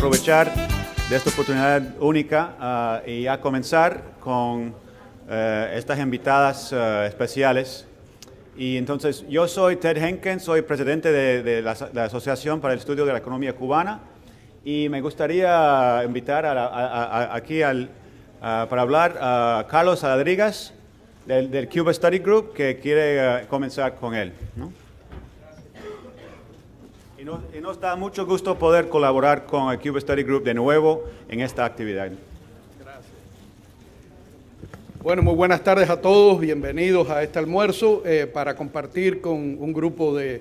aprovechar de esta oportunidad única y a comenzar con estas invitadas especiales. Y entonces, yo soy Ted Henken, soy presidente de la Asociación para el Estudio de la Economía Cubana, y me gustaría invitar aquí para hablar a Carlos Rodríguez del Cuba Study Group, que quiere comenzar con él, ¿no? Y nos da mucho gusto poder colaborar con el Cuba Study Group de nuevo en esta actividad. Gracias. Bueno, muy buenas tardes a todos. Bienvenidos a este almuerzo para compartir con un grupo de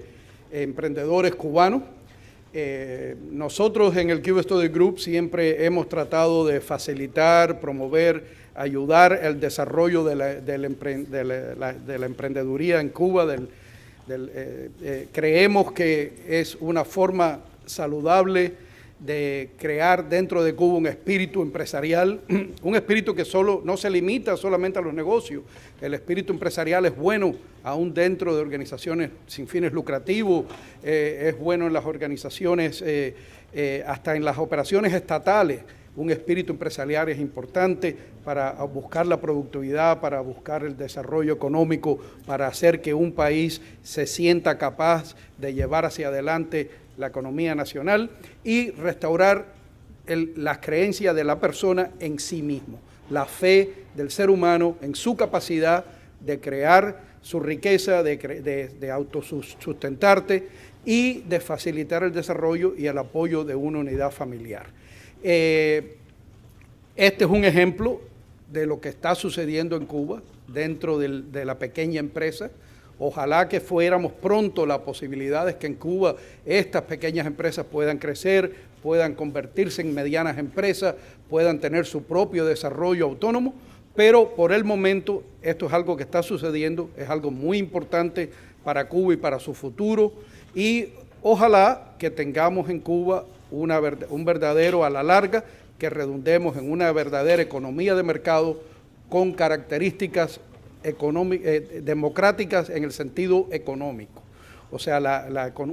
emprendedores cubanos. Nosotros en el Cuba Study Group siempre hemos tratado de facilitar, promover, ayudar el desarrollo de la emprendeduría en Cuba. Creemos que es una forma saludable de crear dentro de Cuba un espíritu empresarial, un espíritu que no se limita solamente a los negocios. El espíritu empresarial es bueno aún dentro de organizaciones sin fines lucrativos, es bueno en las organizaciones, hasta en las operaciones estatales. Un espíritu empresarial es importante para buscar la productividad, para buscar el desarrollo económico, para hacer que un país se sienta capaz de llevar hacia adelante la economía nacional y restaurar las creencias de la persona en sí mismo, la fe del ser humano en su capacidad de crear su riqueza, de autosustentarte y de facilitar el desarrollo y el apoyo de una unidad familiar. Este es un ejemplo de lo que está sucediendo en Cuba dentro de la pequeña empresa. Ojalá que fuéramos pronto las posibilidades que en Cuba estas pequeñas empresas puedan crecer, puedan convertirse en medianas empresas, puedan tener su propio desarrollo autónomo, pero por el momento esto es algo que está sucediendo, es algo muy importante para Cuba y para su futuro, y ojalá que tengamos en Cuba un verdadero, a la larga, que redundemos en una verdadera economía de mercado con características democráticas en el sentido económico. O sea,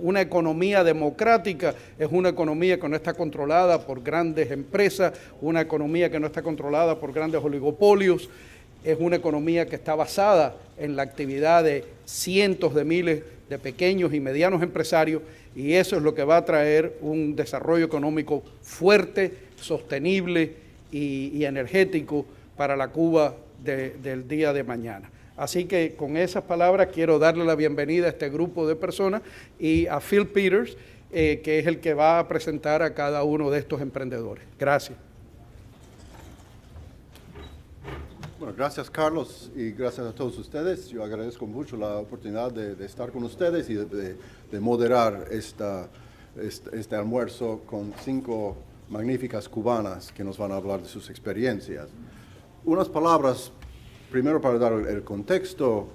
una economía democrática es una economía que no está controlada por grandes empresas, una economía que no está controlada por grandes oligopolios, es una economía que está basada en la actividad de cientos de miles de pequeños y medianos empresarios, y eso es lo que va a traer un desarrollo económico fuerte, sostenible y energético para la Cuba del día de mañana. Así que con esas palabras quiero darle la bienvenida a este grupo de personas y a Phil Peters, que es el que va a presentar a cada uno de estos emprendedores. Gracias. Bueno, gracias Carlos y gracias a todos ustedes. Yo agradezco mucho la oportunidad de estar con ustedes y de moderar este almuerzo con 5 magníficas cubanas que nos van a hablar de sus experiencias. Unas palabras, primero para dar el contexto.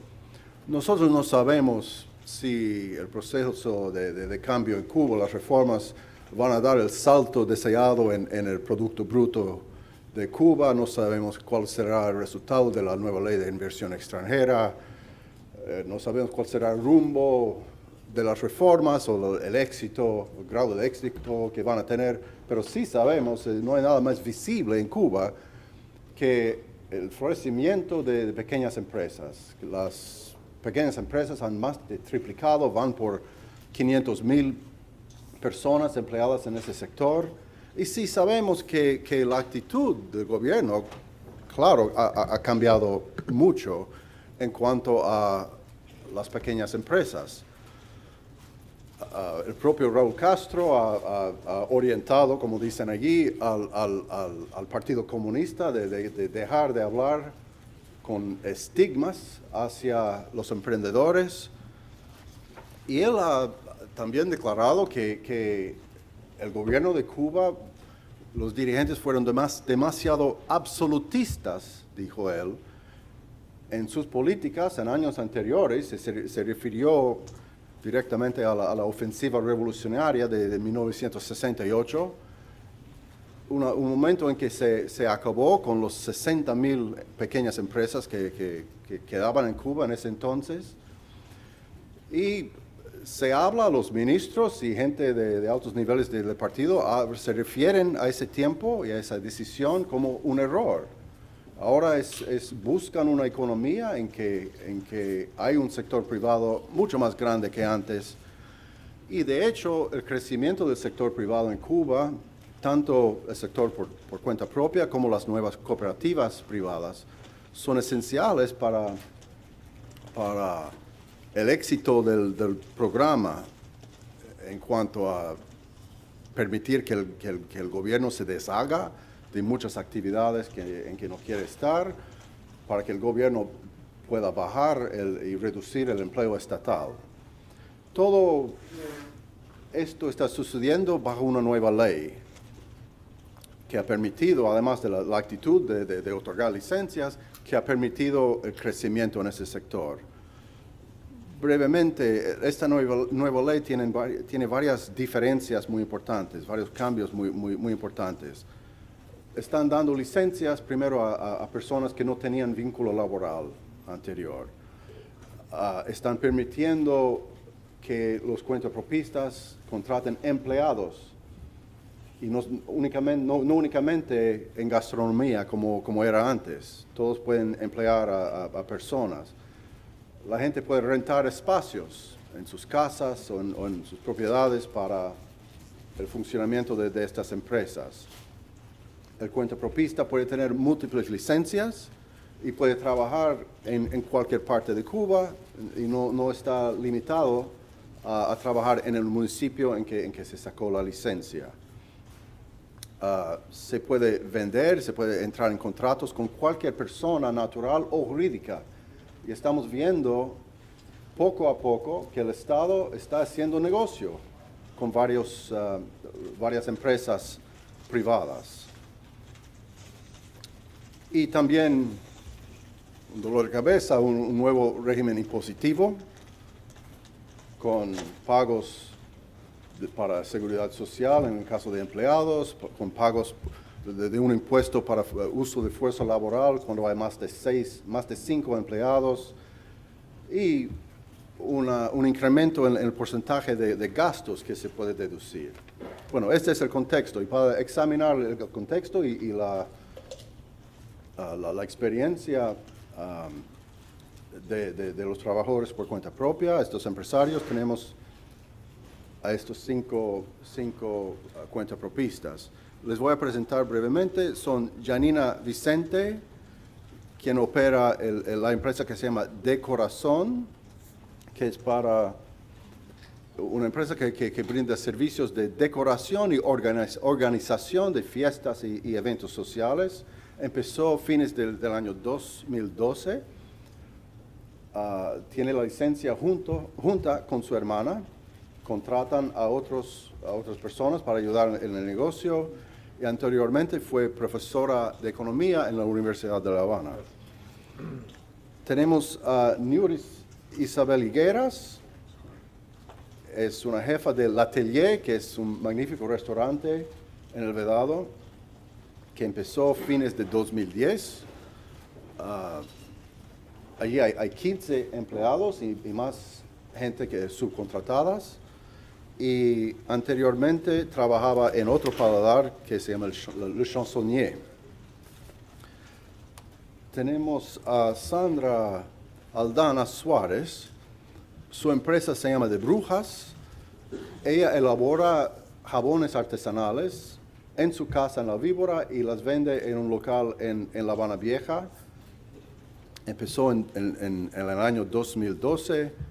Nosotros no sabemos si el proceso de cambio en Cuba, las reformas, van a dar el salto deseado en el Producto Bruto de Cuba. No sabemos cuál será el resultado de la nueva ley de inversión extranjera, no sabemos cuál será el rumbo de las reformas o el éxito, el grado de éxito que van a tener, pero sí sabemos, no hay nada más visible en Cuba que el florecimiento de pequeñas empresas. Las pequeñas empresas han más de triplicado, van por 500,000 personas empleadas en ese sector. Y sí sabemos que la actitud del gobierno, claro, ha cambiado mucho en cuanto a las pequeñas empresas. El propio Raúl Castro ha orientado, como dicen allí, al Partido Comunista de dejar de hablar con estigmas hacia los emprendedores. Y él ha también declarado que el gobierno de Cuba, los dirigentes fueron demasiado absolutistas, dijo él, en sus políticas en años anteriores. Se refirió directamente a la ofensiva revolucionaria de 1968, un momento en que se acabó con los 60,000 pequeñas empresas que quedaban en Cuba en ese entonces. Y se habla a los ministros y gente de altos niveles del partido, se refieren a ese tiempo y a esa decisión como un error. Ahora buscan una economía en que hay un sector privado mucho más grande que antes. Y de hecho, el crecimiento del sector privado en Cuba, tanto el sector por cuenta propia como las nuevas cooperativas privadas, son esenciales para el éxito del programa en cuanto a permitir que el gobierno se deshaga de muchas actividades en que no quiere estar, para que el gobierno pueda bajar y reducir el empleo estatal. Todo esto está sucediendo bajo una nueva ley que ha permitido, además de la actitud de otorgar licencias, que ha permitido el crecimiento en ese sector. Brevemente, esta nueva ley tiene varias diferencias muy importantes, varios cambios muy importantes. Están dando licencias primero a personas que no tenían vínculo laboral anterior. Están permitiendo que los cuentapropistas contraten empleados y no únicamente en gastronomía como era antes. Todos pueden emplear a personas. La gente puede rentar espacios en sus casas o en sus propiedades para el funcionamiento de estas empresas. El cuentapropista puede tener múltiples licencias y puede trabajar en cualquier parte de Cuba y no está limitado a trabajar en el municipio en que se sacó la licencia. Se puede vender, se puede entrar en contratos con cualquier persona natural o jurídica. Y estamos viendo poco a poco que el Estado está haciendo negocio con varias empresas privadas. Y también, un dolor de cabeza, un nuevo régimen impositivo con pagos para seguridad social en el caso de empleados, con pagos de un impuesto para uso de fuerza laboral cuando hay más de 5 empleados y un incremento en el porcentaje de gastos que se puede deducir. Bueno, este es el contexto y para examinar el contexto y la experiencia de los trabajadores por cuenta propia, estos empresarios, tenemos a estos cinco cuentapropistas. Les voy a presentar brevemente. Son Janina Vicente, quien opera la empresa que se llama De Corazón, que es para una empresa que brinda servicios de decoración y organización de fiestas y eventos sociales. Empezó a fines del año 2012. Tiene la licencia junta con su hermana. Contratan a otras personas para ayudar en el negocio y anteriormente fue profesora de economía en la Universidad de La Habana. Tenemos a Nuris Isabel Higueras, es una jefa del L'Atelier, que es un magnífico restaurante en El Vedado, que empezó a fines de 2010. Allí hay 15 empleados y más gente que es subcontratadas. Y anteriormente trabajaba en otro paladar que se llama Le Chansonnier. Tenemos a Sandra Aldana Suárez. Su empresa se llama De Brujas. Ella elabora jabones artesanales en su casa en La Víbora y las vende en un local en La Habana Vieja. Empezó en el año 2012.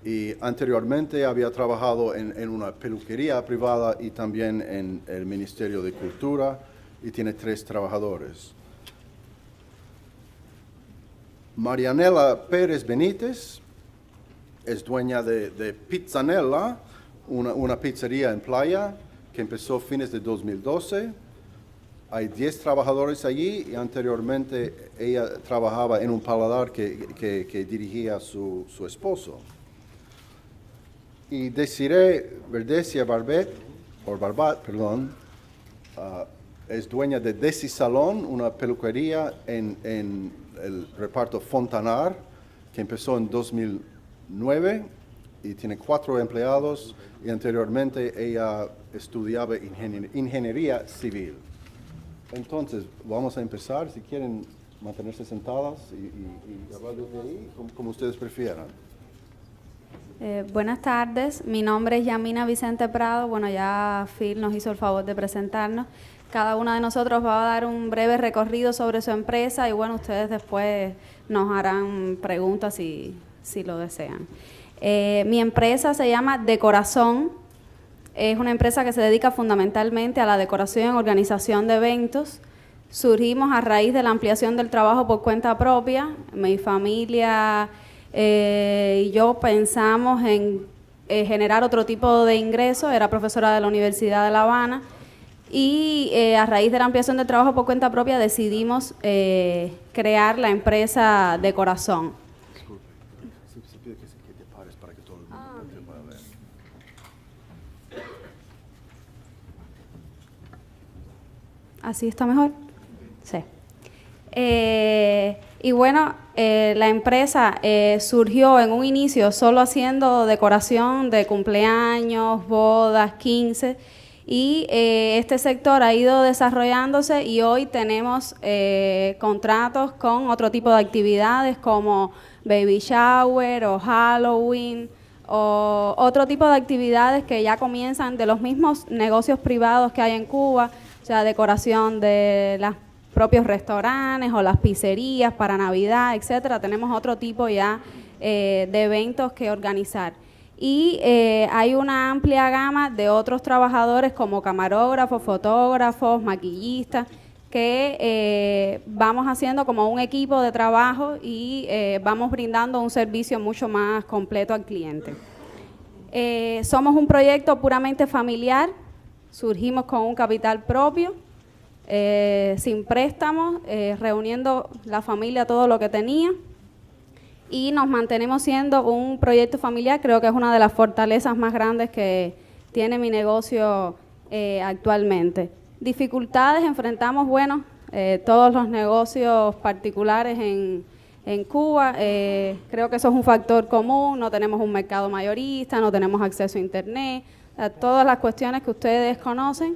Y anteriormente había trabajado en una peluquería privada y también en el Ministerio de Cultura y tiene 3 trabajadores. Marianela Pérez Benítez es dueña de Pizzanella, una pizzería en Playa que empezó a fines de 2012. Hay 10 trabajadores allí y anteriormente ella trabajaba en un paladar que dirigía su esposo. Y Desiree Verdesia Barbat, es dueña de Desi Salón, una peluquería en el reparto Fontanar, que empezó en 2009 y tiene 4 empleados y anteriormente ella estudiaba ingeniería civil. Entonces, vamos a empezar, si quieren mantenerse sentadas y hablar desde ahí, como ustedes prefieran. Buenas tardes, mi nombre es Yamina Vicente Prado. Bueno, ya Phil nos hizo el favor de presentarnos. Cada uno de nosotros va a dar un breve recorrido sobre su empresa y bueno, ustedes después nos harán preguntas si lo desean. Mi empresa se llama Decorazón. Es una empresa que se dedica fundamentalmente a la decoración y organización de eventos. Surgimos a raíz de la ampliación del trabajo por cuenta propia. Mi familia y yo pensamos en generar otro tipo de ingreso. Era profesora de la Universidad de La Habana y a raíz de la ampliación del trabajo por cuenta propia decidimos crear la empresa Decorazón. Disculpe, se pide que te pares para que todo el mundo te pueda ver. ¿Así está mejor? Sí. Y bueno, la empresa surgió en un inicio solo haciendo decoración de cumpleaños, bodas, 15, y este sector ha ido desarrollándose y hoy tenemos contratos con otro tipo de actividades como baby shower o Halloween o otro tipo de actividades que ya comienzan de los mismos negocios privados que hay en Cuba, o sea, decoración de los propios restaurantes o las pizzerías para Navidad, etcétera. Tenemos otro tipo ya de eventos que organizar. Y hay una amplia gama de otros trabajadores como camarógrafos, fotógrafos, maquillistas, que vamos haciendo como un equipo de trabajo y vamos brindando un servicio mucho más completo al cliente. Somos un proyecto puramente familiar, surgimos con un capital propio, sin préstamos, reuniendo la familia todo lo que tenía y nos mantenemos siendo un proyecto familiar. Creo que es una de las fortalezas más grandes que tiene mi negocio actualmente. Dificultades enfrentamos, bueno, todos los negocios particulares en Cuba. Creo que eso es un factor común. No tenemos un mercado mayorista, no tenemos acceso a internet, todas las cuestiones que ustedes conocen,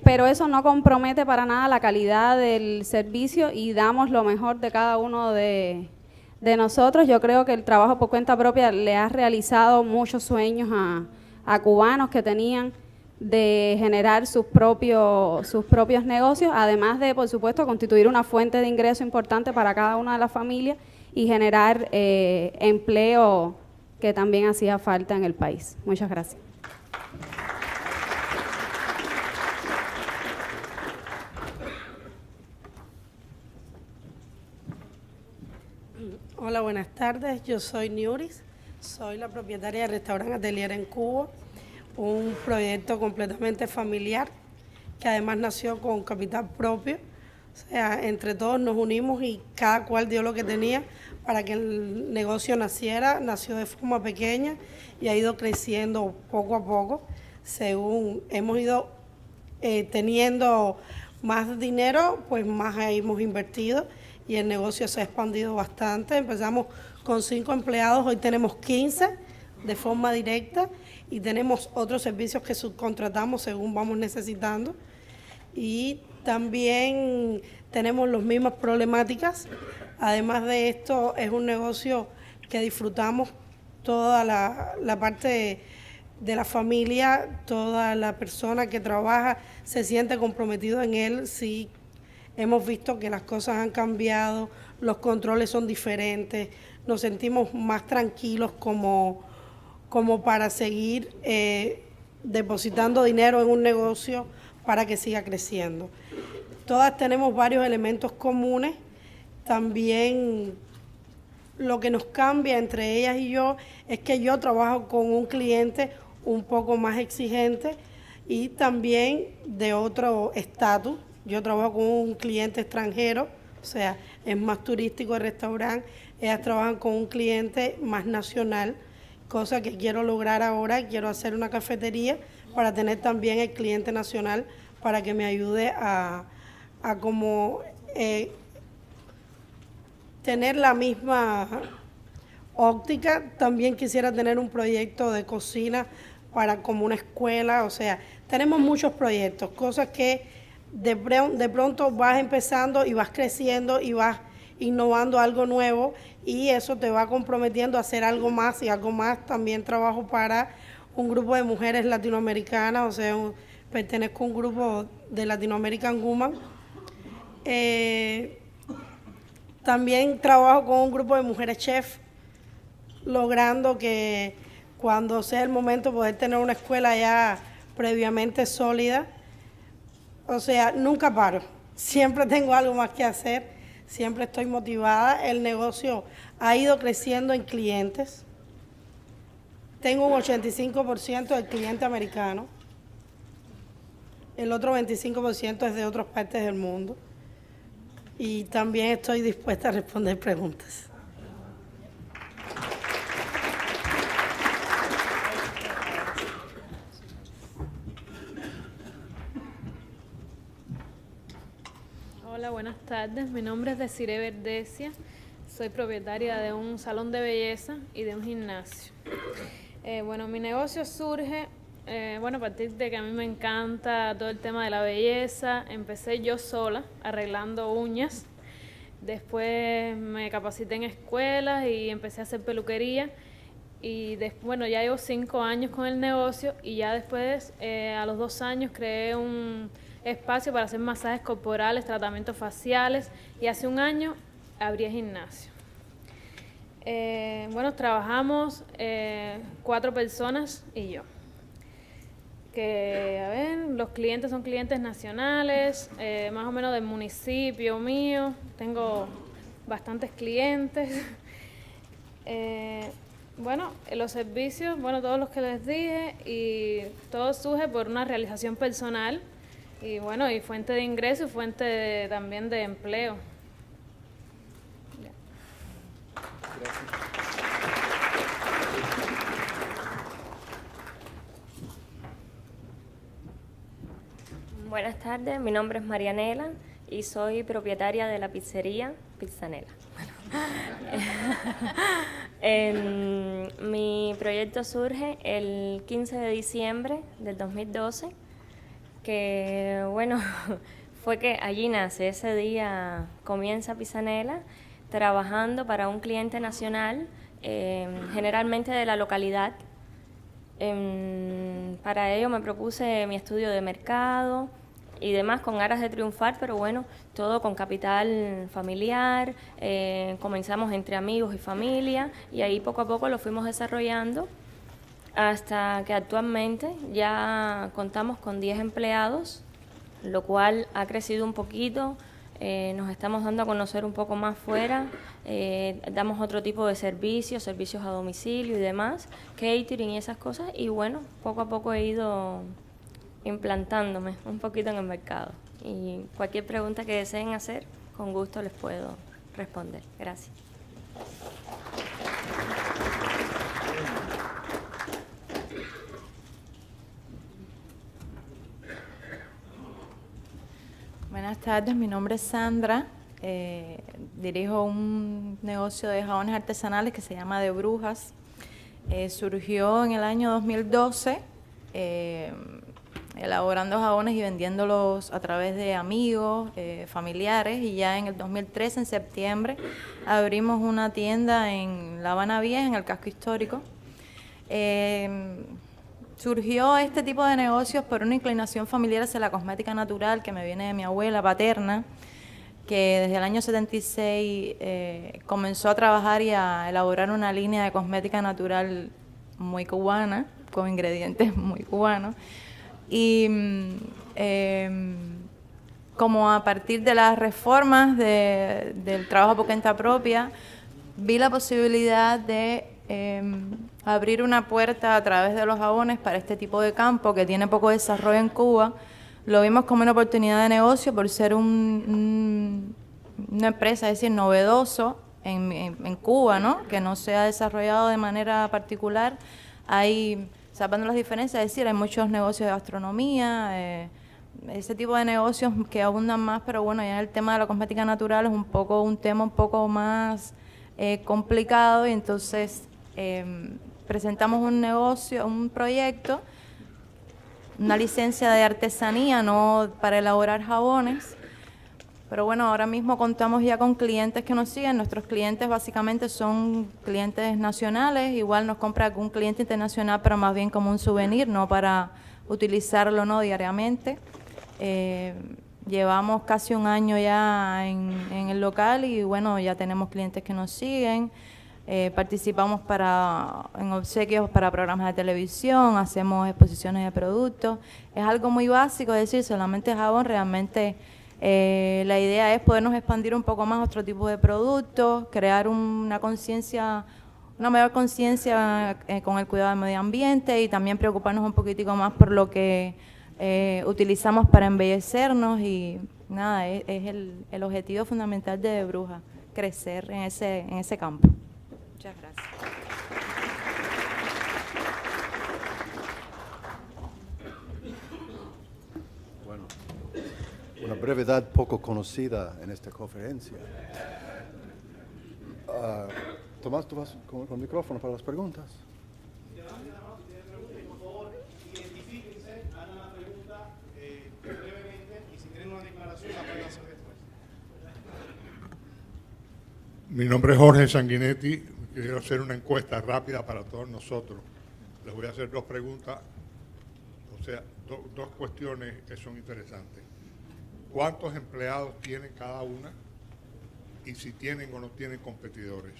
pero eso no compromete para nada la calidad del servicio y damos lo mejor de cada uno de nosotros. Yo creo que el trabajo por cuenta propia le ha realizado muchos sueños a cubanos que tenían de generar sus propios negocios, además de, por supuesto, constituir una fuente de ingreso importante para cada una de las familias y generar empleo que también hacía falta en el país. Muchas gracias. Hola, buenas tardes. Yo soy Niuris, soy la propietaria del restaurante Atelier en Cuba, un proyecto completamente familiar que además nació con capital propio. O sea, entre todos nos unimos y cada cual dio lo que tenía para que el negocio naciera. Nació de forma pequeña y ha ido creciendo poco a poco según hemos ido teniendo más dinero, pues más hemos invertido y el negocio se ha expandido bastante. Empezamos con 5 empleados, hoy tenemos 15 de forma directa y tenemos otros servicios que subcontratamos según vamos necesitando. Y también tenemos las mismas problemáticas. Además de esto, es un negocio que disfrutamos toda la parte de la familia, toda la persona que trabaja se siente comprometido en él. Sí, hemos visto que las cosas han cambiado, los controles son diferentes, nos sentimos más tranquilos como para seguir depositando dinero en un negocio para que siga creciendo. Todas tenemos varios elementos comunes. También lo que nos cambia entre ellas y yo es que yo trabajo con un cliente un poco más exigente y también de otro estatus. Yo trabajo con un cliente extranjero, o sea, es más turístico el restaurante. Ellas trabajan con un cliente más nacional, cosa que quiero lograr ahora. Quiero hacer una cafetería para tener también el cliente nacional para que me ayude a como tener la misma óptica. También quisiera tener un proyecto de cocina para como una escuela. O sea, tenemos muchos proyectos, cosas que de pronto vas empezando y vas creciendo y vas innovando algo nuevo, y eso te va comprometiendo a hacer algo más y algo más. También trabajo para un grupo de mujeres latinoamericanas, o sea, pertenezco a un grupo de Latino American Women. También trabajo con un grupo de mujeres chef, logrando que cuando sea el momento poder tener una escuela ya previamente sólida. O sea, nunca paro, siempre tengo algo más que hacer, siempre estoy motivada. El negocio ha ido creciendo en clientes. Tengo un 85% del cliente americano, el otro 25% es de otras partes del mundo, y también estoy dispuesta a responder preguntas. Hola, buenas tardes. Mi nombre es Desiree Verdesia. Soy propietaria de un salón de belleza y de un gimnasio. Bueno, mi negocio surge, a partir de que a mí me encanta todo el tema de la belleza. Empecé yo sola, arreglando uñas. Después me capacité en escuelas y empecé a hacer peluquería. Y ya llevo 5 años con el negocio, y ya después, a los 2 años, creé un espacio para hacer masajes corporales, tratamientos faciales, y hace 1 año abrí el gimnasio. Trabajamos 4 personas y yo. Los clientes son clientes nacionales, más o menos del municipio mío. Tengo bastantes clientes. Los servicios, todos los que les dije, y todo surge por una realización personal y fuente de ingreso y fuente también de empleo. Buenas tardes, mi nombre es Marianela y soy propietaria de la pizzería Pizzanela. Mi proyecto surge el 15 de diciembre del 2012, que fue que allí nace. Ese día comienza Pizzanela trabajando para un cliente nacional, generalmente de la localidad. Para ello me propuse mi estudio de mercado y demás, con aras de triunfar, pero todo con capital familiar. Comenzamos entre amigos y familia, y ahí poco a poco lo fuimos desarrollando hasta que actualmente ya contamos con 10 empleados, lo cual ha crecido un poquito. Nos estamos dando a conocer un poco más fuera, damos otro tipo de servicios a domicilio y demás, catering y esas cosas, y poco a poco he ido implantándome un poquito en el mercado. Y cualquier pregunta que deseen hacer, con gusto les puedo responder. Gracias. Buenas tardes, mi nombre es Sandra, dirijo un negocio de jabones artesanales que se llama De Brujas. Surgió en el año 2012, elaborando jabones y vendiéndolos a través de amigos, familiares, y ya en el 2013, en septiembre, abrimos una tienda en La Habana Vieja, en el casco histórico. Surgió este tipo de negocios por una inclinación familiar hacia la cosmética natural que me viene de mi abuela paterna, que desde el año 76 comenzó a trabajar y a elaborar una línea de cosmética natural muy cubana, con ingredientes muy cubanos. Y como a partir de las reformas del trabajo por cuenta propia, vi la posibilidad de abrir una puerta a través de los jabones para este tipo de campo que tiene poco desarrollo en Cuba. Lo vimos como una oportunidad de negocio por ser una empresa, es decir, novedoso en Cuba, ¿no? Que no se ha desarrollado de manera particular. Hay, salvando las diferencias, es decir, hay muchos negocios de gastronomía, ese tipo de negocios que abundan más, pero ya en el tema de la cosmética natural es un tema un poco más complicado, y entonces presentamos un negocio, un proyecto, una licencia de artesanía, no para elaborar jabones. Pero bueno, ahora mismo contamos ya con clientes que nos siguen. Nuestros clientes básicamente son clientes nacionales. Igual nos compra algún cliente internacional, pero más bien como un souvenir, no para utilizarlo no diariamente. Llevamos casi un año ya en el local y bueno, ya tenemos clientes que nos siguen. Participamos en obsequios para programas de televisión, hacemos exposiciones de productos. Es algo muy básico, es decir, solamente jabón. Realmente la idea es podernos expandir un poco más a otro tipo de productos, crear una mayor conciencia con el cuidado del medio ambiente y también preocuparnos un poquitico más por lo que utilizamos para embellecernos. Y nada, es el objetivo fundamental de Bruja, crecer en ese campo. Muchas gracias. Bueno, una brevedad poco conocida en esta conferencia. Tomás, ¿tú vas con el micrófono para las preguntas? Por favor, identifíquense, hagan la pregunta brevemente y si tienen una declaración la pueden hacer después. Mi nombre es Jorge Sanguinetti. Quiero hacer una encuesta rápida para todos nosotros. Les voy a hacer dos preguntas, o sea, dos cuestiones que son interesantes. ¿Cuántos empleados tienen cada una? Y si tienen o no tienen competidores.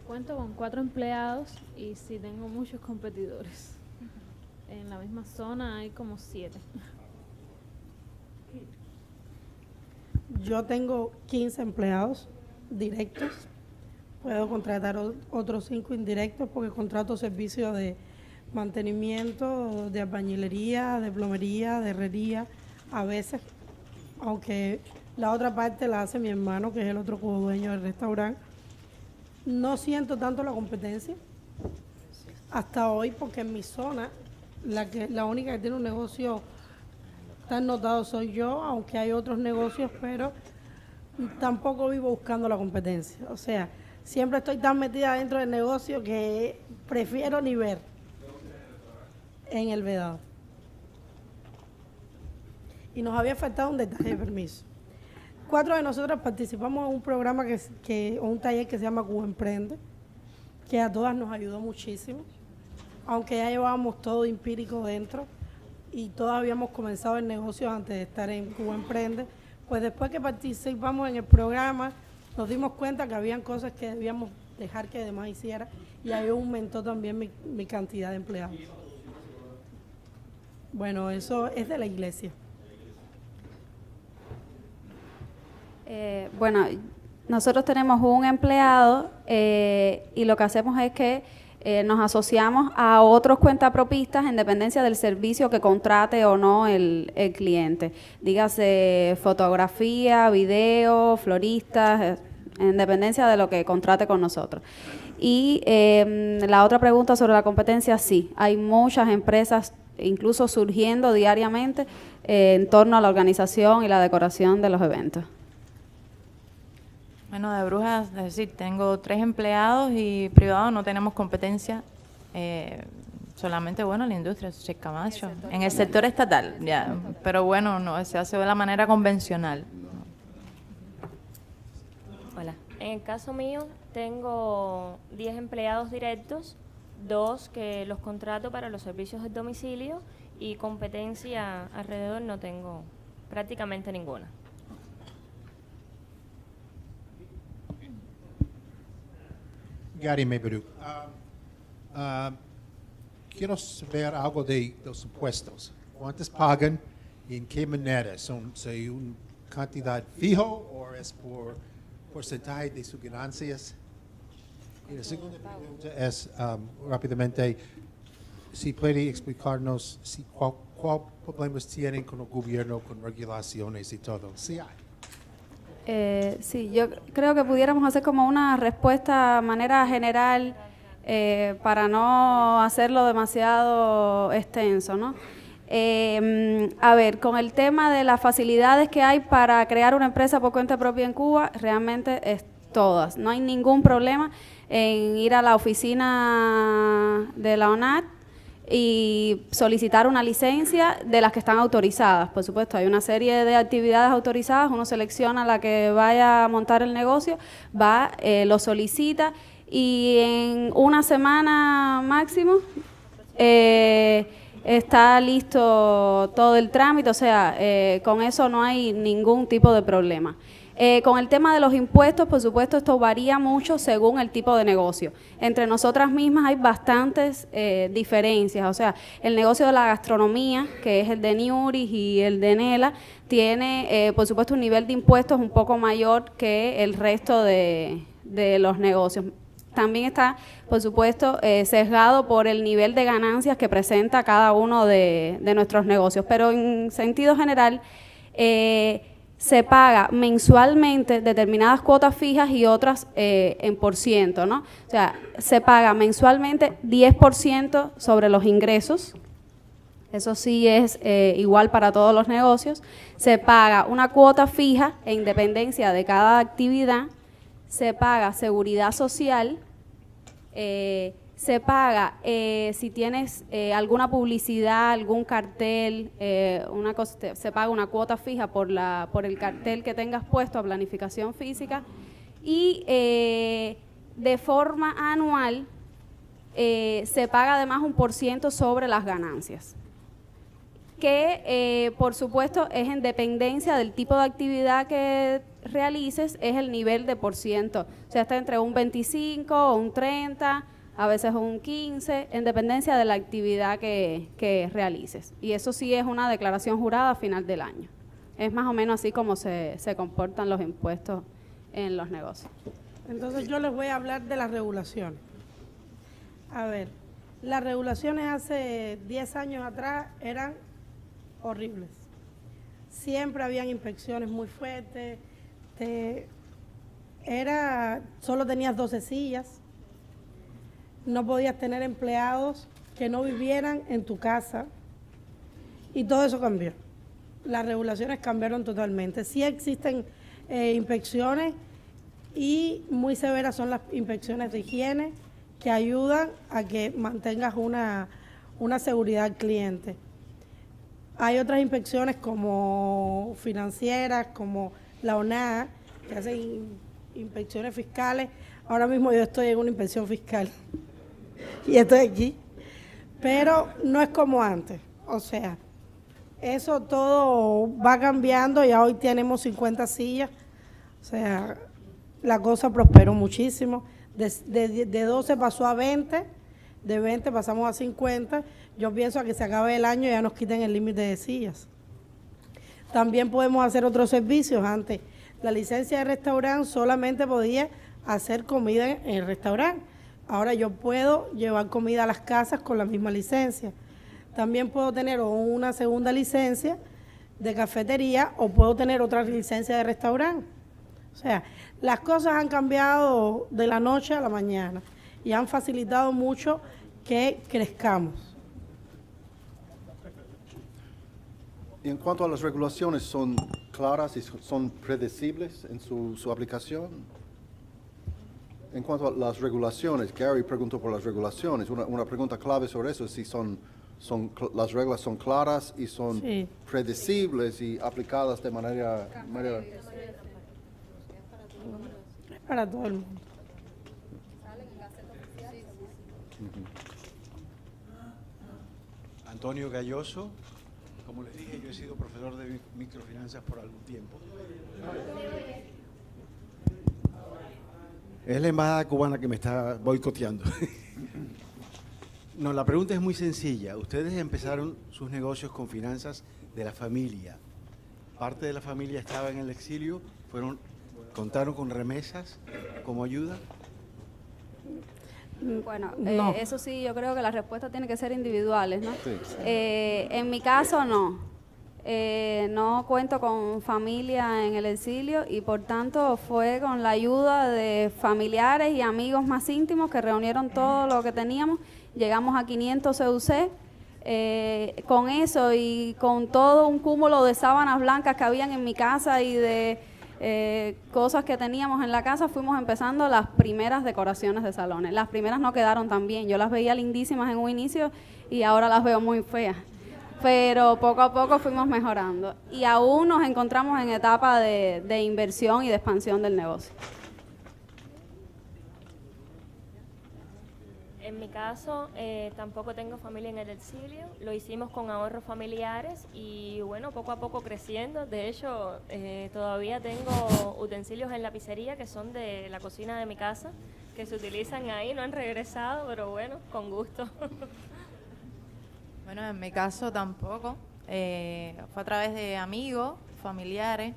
Cuento con 4 empleados y sí tengo muchos competidores. En la misma zona hay como 7. Yo tengo 15 empleados directos. Puedo contratar otros 5 indirectos porque contrato servicios de mantenimiento, de albañilería, de plomería, de herrería. A veces, aunque la otra parte la hace mi hermano, que es el otro codueño del restaurante, no siento tanto la competencia hasta hoy porque en mi zona la única que tiene un negocio tan notado soy yo, aunque hay otros negocios, pero tampoco vivo buscando la competencia. O sea, siempre estoy tan metida dentro del negocio que prefiero ni ver en el vedado. Y nos había faltado un detalle de permiso. 4 de nosotros participamos en un programa o un taller que se llama Cuba Emprende, que a todas nos ayudó muchísimo, aunque ya llevábamos todo empírico dentro y todos habíamos comenzado el negocio antes de estar en Cuba Emprende. Pues después que participamos en el programa nos dimos cuenta que habían cosas que debíamos dejar que demás hiciera y ahí aumentó también mi cantidad de empleados. Bueno, eso es de la iglesia. Bueno, nosotros tenemos un empleado y lo que hacemos es que nos asociamos a otros cuentapropistas en dependencia del servicio que contrate o no el cliente. Dígase fotografía, video, floristas, en dependencia de lo que contrate con nosotros. Y la otra pregunta sobre la competencia, sí, hay muchas empresas incluso surgiendo diariamente en torno a la organización y la decoración de los eventos. Bueno, de Brujas, es decir, tengo 3 empleados y privado no tenemos competencia, solamente, bueno, la industria, Camacho, en el sector estatal, ya, pero bueno, no se hace de la manera convencional. Hola. En el caso mío, tengo 10 empleados directos, 2 que los contrato para los servicios del domicilio y competencia alrededor no tengo prácticamente ninguna. Gary Meberuk. Quiero saber algo de los impuestos. ¿Cuántos pagan y en qué manera? ¿Son una cantidad fijo o es por porcentaje de sus ganancias? Y la segunda pregunta es, rápidamente, si puede explicarnos cuál problemas tienen con el gobierno, con regulaciones y todo. Sí hay. Sí, yo creo que pudiéramos hacer como una respuesta de manera general para no hacerlo demasiado extenso, ¿no? A ver, con el tema de las facilidades que hay para crear una empresa por cuenta propia en Cuba, realmente es todas. No hay ningún problema en ir a la oficina de la ONAT y solicitar una licencia de las que están autorizadas. Por supuesto, hay una serie de actividades autorizadas, uno selecciona la que vaya a montar el negocio, va, lo solicita y en una semana máximo está listo todo el trámite, o sea, con eso no hay ningún tipo de problema. Con el tema de los impuestos, por supuesto, esto varía mucho según el tipo de negocio. Entre nosotras mismas hay bastantes diferencias, o sea, el negocio de la gastronomía, que es el de Niuris y el de Nela, tiene, por supuesto, un nivel de impuestos un poco mayor que el resto de los negocios. También está, por supuesto, sesgado por el nivel de ganancias que presenta cada uno de nuestros negocios, pero en sentido general, se paga mensualmente determinadas cuotas fijas y otras en por ciento, ¿no? O sea, se paga mensualmente 10% sobre los ingresos, eso sí es igual para todos los negocios. Se paga una cuota fija en dependencia de cada actividad, se paga seguridad social, se paga si tienes alguna publicidad, algún cartel, una cosa, se paga una cuota fija por el cartel que tengas puesto a planificación física y de forma anual se paga además un % sobre las ganancias, que por supuesto es en dependencia del tipo de actividad que realices, es el nivel de %, o sea, está entre un 25 o un 30, a veces un 15, en dependencia de la actividad que realices. Y eso sí es una declaración jurada a final del año. Es más o menos así como se comportan los impuestos en los negocios. Entonces yo les voy a hablar de las regulaciones. A ver, las regulaciones hace 10 años atrás eran horribles. Siempre habían inspecciones muy fuertes, solo tenías 12 sillas, no podías tener empleados que no vivieran en tu casa y todo eso cambió. Las regulaciones cambiaron totalmente. Sí existen inspecciones y muy severas son las inspecciones de higiene que ayudan a que mantengas una seguridad al cliente. Hay otras inspecciones como financieras, como la ONAA, que hacen inspecciones fiscales. Ahora mismo yo estoy en una inspección fiscal y estoy aquí, pero no es como antes. O sea, eso todo va cambiando, ya hoy tenemos 50 sillas, o sea, la cosa prosperó muchísimo. De 12 pasó a 20, de 20 pasamos a 50. Yo pienso que se acabe el año y ya nos quiten el límite de sillas. También podemos hacer otros servicios. Antes, la licencia de restaurante solamente podía hacer comida en el restaurante. Ahora yo puedo llevar comida a las casas con la misma licencia. También puedo tener una segunda licencia de cafetería o puedo tener otra licencia de restaurante. O sea, las cosas han cambiado de la noche a la mañana y han facilitado mucho que crezcamos. Y en cuanto a las regulaciones, ¿son claras y son predecibles en su aplicación? En cuanto a las regulaciones, Gary preguntó por las regulaciones. Una pregunta clave sobre eso es si las reglas son claras y son predecibles y aplicadas de manera Es para todo el mundo. Antonio Galloso, como les dije, yo he sido profesor de microfinanzas por algún tiempo. Es la embajada cubana que me está boicoteando. No, la pregunta es muy sencilla. Ustedes empezaron sus negocios con finanzas de la familia. Parte de la familia estaba en el exilio, contaron con remesas como ayuda. Bueno, No. eso sí, yo creo que las respuestas tienen que ser individuales, ¿no? Sí. En mi caso, no. No cuento con familia en el exilio y por tanto fue con la ayuda de familiares y amigos más íntimos que reunieron todo lo que teníamos. Llegamos a 500 CUC Con eso y con todo un cúmulo de sábanas blancas que habían en mi casa y de cosas que teníamos en la casa, fuimos empezando las primeras decoraciones de salones. Las primeras no quedaron tan bien, yo las veía lindísimas en un inicio y ahora las veo muy feas, pero poco a poco fuimos mejorando y aún nos encontramos en etapa de inversión y de expansión del negocio. En mi caso, tampoco tengo familia en el exilio, lo hicimos con ahorros familiares y bueno, poco a poco creciendo. De hecho, todavía tengo utensilios en la pizzería que son de la cocina de mi casa, que se utilizan ahí, no han regresado, pero bueno, con gusto. Bueno, en mi caso tampoco, fue a través de amigos, familiares,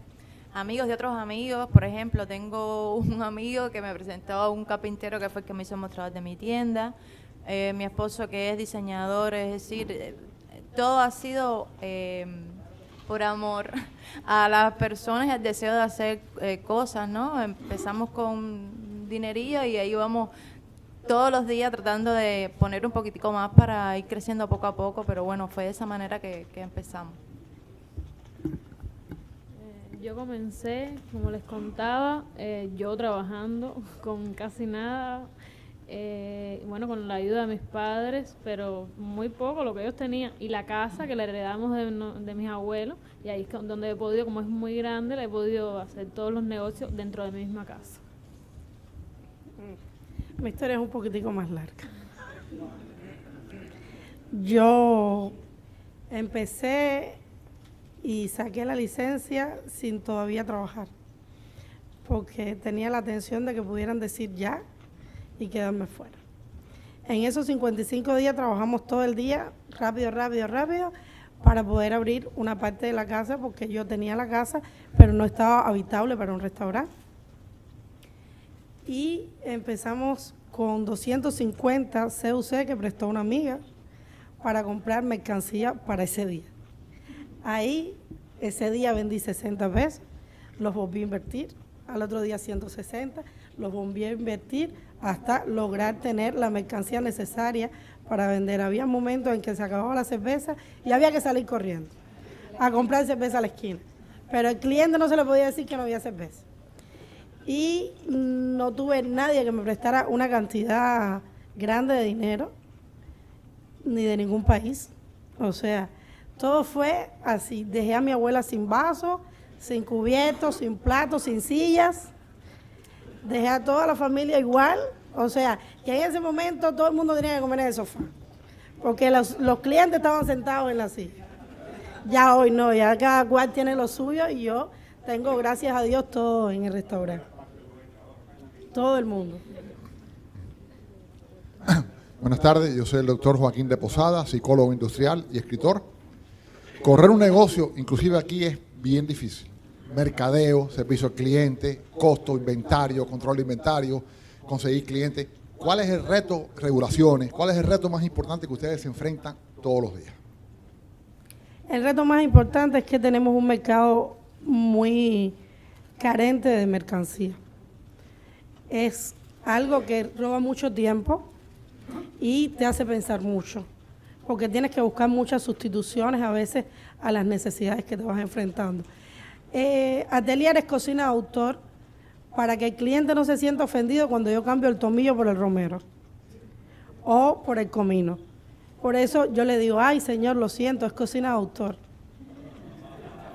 amigos de otros amigos. Por ejemplo, tengo un amigo que me presentó a un carpintero que fue el que me hizo el mostrador de mi tienda, mi esposo que es diseñador, es decir, todo ha sido por amor a las personas y el deseo de hacer cosas, ¿no? Empezamos con dinerillo y ahí vamos todos los días tratando de poner un poquitico más para ir creciendo poco a poco, pero bueno, fue de esa manera que empezamos. Yo comencé, como les contaba, yo trabajando con casi nada, bueno, con la ayuda de mis padres, pero muy poco lo que ellos tenían, y la casa que la heredamos de mis abuelos, y ahí es donde he podido, como es muy grande, le he podido hacer todos los negocios dentro de mi misma casa. Mi historia es un poquitico más larga. Yo empecé y saqué la licencia sin todavía trabajar, porque tenía la atención de que pudieran decir ya y quedarme fuera. En esos 55 días trabajamos todo el día, rápido, para poder abrir una parte de la casa, porque yo tenía la casa, pero no estaba habitable para un restaurante. Y empezamos con 250 CUC que prestó una amiga para comprar mercancía para ese día. Ahí, ese día vendí 60 pesos, los volví a invertir, al otro día 160, los volví a invertir hasta lograr tener la mercancía necesaria para vender. Había momentos en que se acababa la cerveza y había que salir corriendo a comprar cerveza a la esquina, pero al cliente no se le podía decir que no había cerveza. Y no tuve nadie que me prestara una cantidad grande de dinero, ni de ningún país, o sea, todo fue así. Dejé a mi abuela sin vaso, sin cubiertos, sin platos, sin sillas. Dejé a toda la familia igual. O sea, que en ese momento todo el mundo tenía que comer en el sofá. Porque los clientes estaban sentados en la silla. Ya hoy no, ya cada cual tiene lo suyo y yo tengo, gracias a Dios, todo en el restaurante. Todo el mundo. Buenas tardes, yo soy el doctor Joaquín de Posada, psicólogo industrial y escritor. Correr un negocio, inclusive aquí, es bien difícil. Mercadeo, servicio al cliente, costo, inventario, control de inventario, conseguir clientes. ¿Cuál es el reto? Regulaciones. ¿Cuál es el reto más importante que ustedes se enfrentan todos los días? El reto más importante es que tenemos un mercado muy carente de mercancía. Es algo que roba mucho tiempo y te hace pensar mucho, porque tienes que buscar muchas sustituciones a veces a las necesidades que te vas enfrentando. Atelier es cocina de autor para que el cliente no se sienta ofendido cuando yo cambio el tomillo por el romero o por el comino. Por eso yo le digo, ay señor, lo siento, es cocina de autor.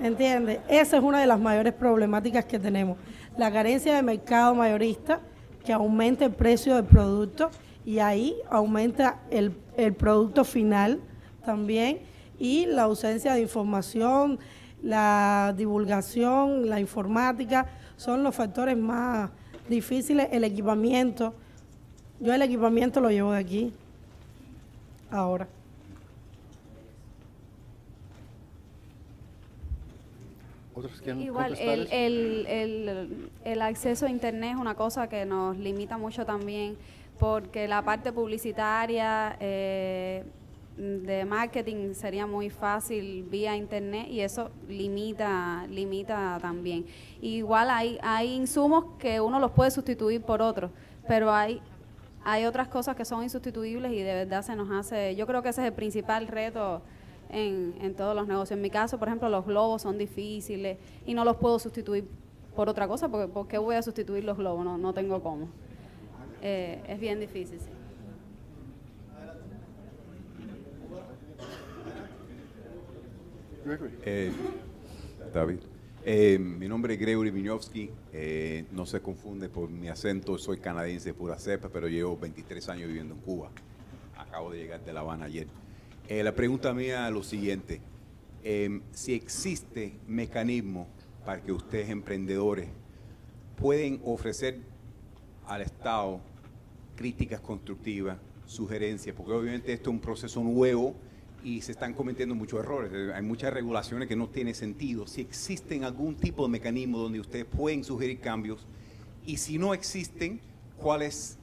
¿Entiende? Esa es una de las mayores problemáticas que tenemos. La carencia de mercado mayorista, que aumenta el precio del producto y ahí aumenta el producto final también, y la ausencia de información, la divulgación, la informática, son los factores más difíciles. El equipamiento, yo el equipamiento lo llevo de aquí ahora. Igual, el acceso a internet es una cosa que nos limita mucho también, porque la parte publicitaria de marketing sería muy fácil vía internet y eso limita también. Igual hay insumos que uno los puede sustituir por otros, pero hay hay otras cosas que son insustituibles y de verdad se nos hace, yo creo que ese es el principal reto en todos los negocios. En mi caso, por ejemplo, los globos son difíciles y no los puedo sustituir por otra cosa, porque ¿por qué voy a sustituir los globos? No tengo cómo. Es bien difícil, sí. David. Mi nombre es Gregory Miñovsky, no se confunde por mi acento, soy canadiense de pura cepa, pero llevo 23 años viviendo en Cuba. Acabo de llegar de La Habana ayer. La pregunta mía es lo siguiente, si existe mecanismo para que ustedes emprendedores pueden ofrecer al Estado críticas constructivas, sugerencias, porque obviamente esto es un proceso nuevo y se están cometiendo muchos errores, hay muchas regulaciones que no tienen sentido. Si existen algún tipo de mecanismo donde ustedes pueden sugerir cambios, y si no existen, ¿cuáles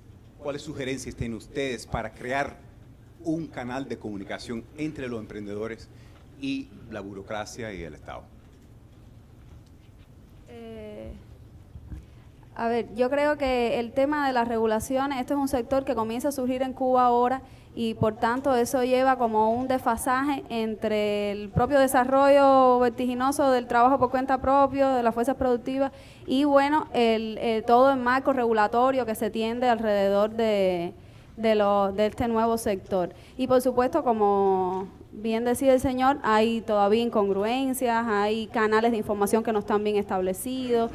sugerencias tienen ustedes para crear un canal de comunicación entre los emprendedores y la burocracia y el Estado? A ver, yo creo que el tema de las regulaciones, este es un sector que comienza a surgir en Cuba ahora y por tanto eso lleva como un desfasaje entre el propio desarrollo vertiginoso del trabajo por cuenta propia, de las fuerzas productivas y bueno, todo el marco regulatorio que se tiende alrededor de este nuevo sector. Y por supuesto, como bien decía el señor, hay todavía incongruencias, hay canales de información que no están bien establecidos.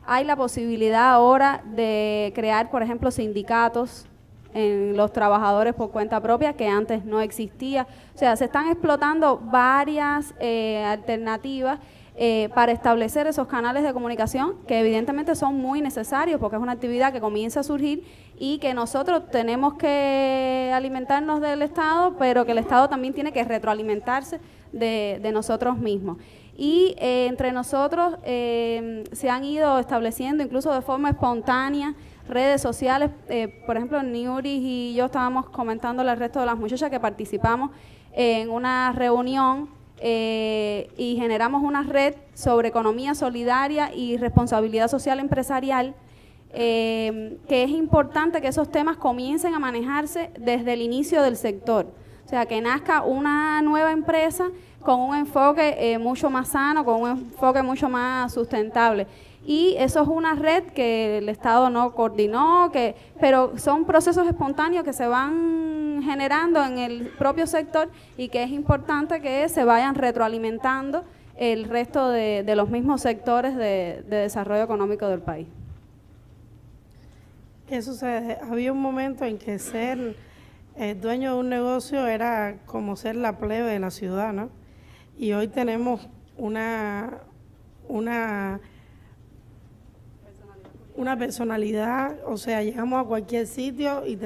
Hay la posibilidad ahora de crear, por ejemplo, sindicatos en los trabajadores por cuenta propia, que antes no existía. O sea, se están explotando varias alternativas para establecer esos canales de comunicación que evidentemente son muy necesarios porque es una actividad que comienza a surgir y que nosotros tenemos que alimentarnos del Estado, pero que el Estado también tiene que retroalimentarse de nosotros mismos. Y entre nosotros se han ido estableciendo incluso de forma espontánea redes sociales, por ejemplo, Niuris y yo estábamos comentándole al resto de las muchachas que participamos en una reunión y generamos una red sobre economía solidaria y responsabilidad social empresarial, que es importante que esos temas comiencen a manejarse desde el inicio del sector, o sea, que nazca una nueva empresa con un enfoque mucho más sano, con un enfoque mucho más sustentable. Y eso es una red que el Estado no coordinó, pero son procesos espontáneos que se van generando en el propio sector y que es importante que se vayan retroalimentando el resto de los mismos sectores de desarrollo económico del país. ¿Qué sucede? Había un momento en que ser dueño de un negocio era como ser la plebe de la ciudad, ¿no? Y hoy tenemos una personalidad, o sea, llegamos a cualquier sitio y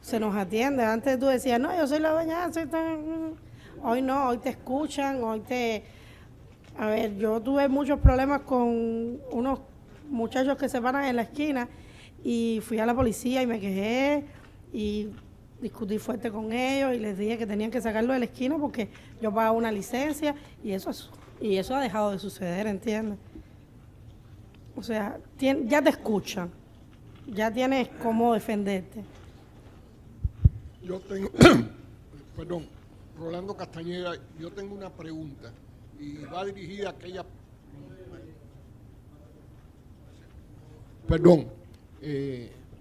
se nos atiende. Antes tú decías, no, yo soy la dueña, hoy no, hoy te escuchan, a ver, yo tuve muchos problemas con unos muchachos que se paran en la esquina y fui a la policía y me quejé y discutí fuerte con ellos y les dije que tenían que sacarlo de la esquina porque yo pagaba una licencia y eso ha dejado de suceder, ¿entiendes? O sea, ya te escuchan, ya tienes cómo defenderte. Yo tengo, perdón, Rolando Castañeda, yo tengo una pregunta y va dirigida a aquella... Perdón,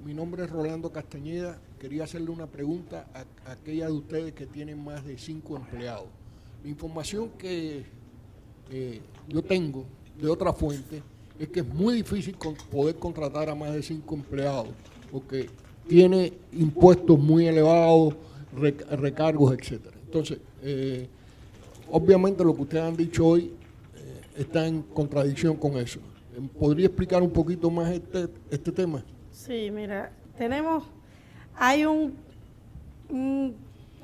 mi nombre es Rolando Castañeda, quería hacerle una pregunta a aquella de ustedes que tienen más de 5 empleados. La información que yo tengo de otra fuente es que es muy difícil poder contratar a más de 5 empleados porque tiene impuestos muy elevados, recargos, etcétera. Entonces, obviamente lo que ustedes han dicho hoy está en contradicción con eso. ¿Podría explicar un poquito más este tema? Sí, mira, hay un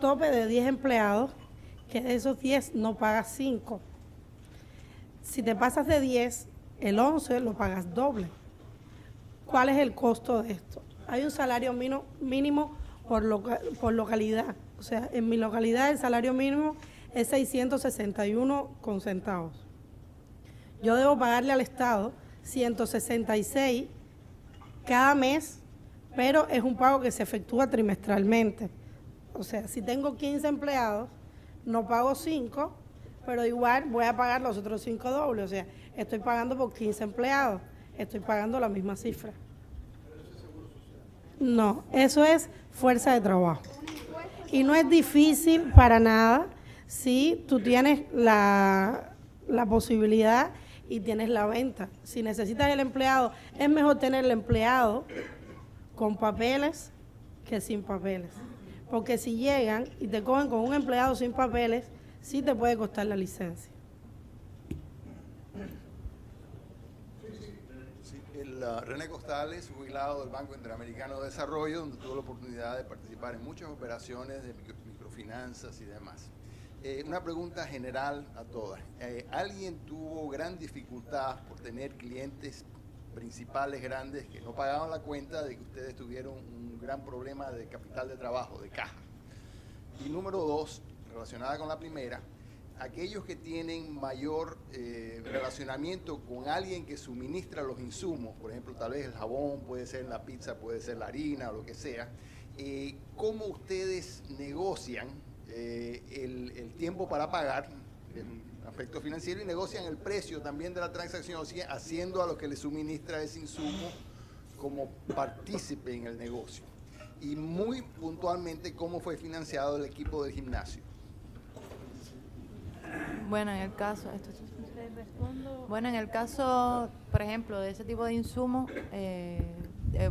tope de 10 empleados, que de esos 10 no pagas 5. Si te pasas de 10, el 11 lo pagas doble. ¿Cuál es el costo de esto? Hay un salario mínimo por localidad. O sea, en mi localidad el salario mínimo es 661 con centavos. Yo debo pagarle al Estado 166 cada mes, pero es un pago que se efectúa trimestralmente. O sea, si tengo 15 empleados, no pago 5, pero igual voy a pagar los otros 5 dobles. O sea, estoy pagando por 15 empleados, estoy pagando la misma cifra. No, eso es fuerza de trabajo. Y no es difícil para nada si tú tienes la posibilidad y tienes la venta. Si necesitas el empleado, es mejor tener el empleado con papeles que sin papeles. Porque si llegan y te cogen con un empleado sin papeles, sí te puede costar la licencia. René Costales, jubilado del Banco Interamericano de Desarrollo, donde tuve la oportunidad de participar en muchas operaciones de microfinanzas y demás. Una pregunta general a todas. ¿Alguien tuvo gran dificultad por tener clientes principales grandes que no pagaban la cuenta de que ustedes tuvieron un gran problema de capital de trabajo, de caja? Y número 2, relacionada con la primera, aquellos que tienen mayor relacionamiento con alguien que suministra los insumos, por ejemplo, tal vez el jabón, puede ser la pizza, puede ser la harina o lo que sea, ¿cómo ustedes negocian el tiempo para pagar, el aspecto financiero, y negocian el precio también de la transacción, haciendo a los que les suministra ese insumo como partícipe en el negocio? Y muy puntualmente, ¿cómo fue financiado el equipo del gimnasio? Bueno, en el caso, por ejemplo, de ese tipo de insumos, de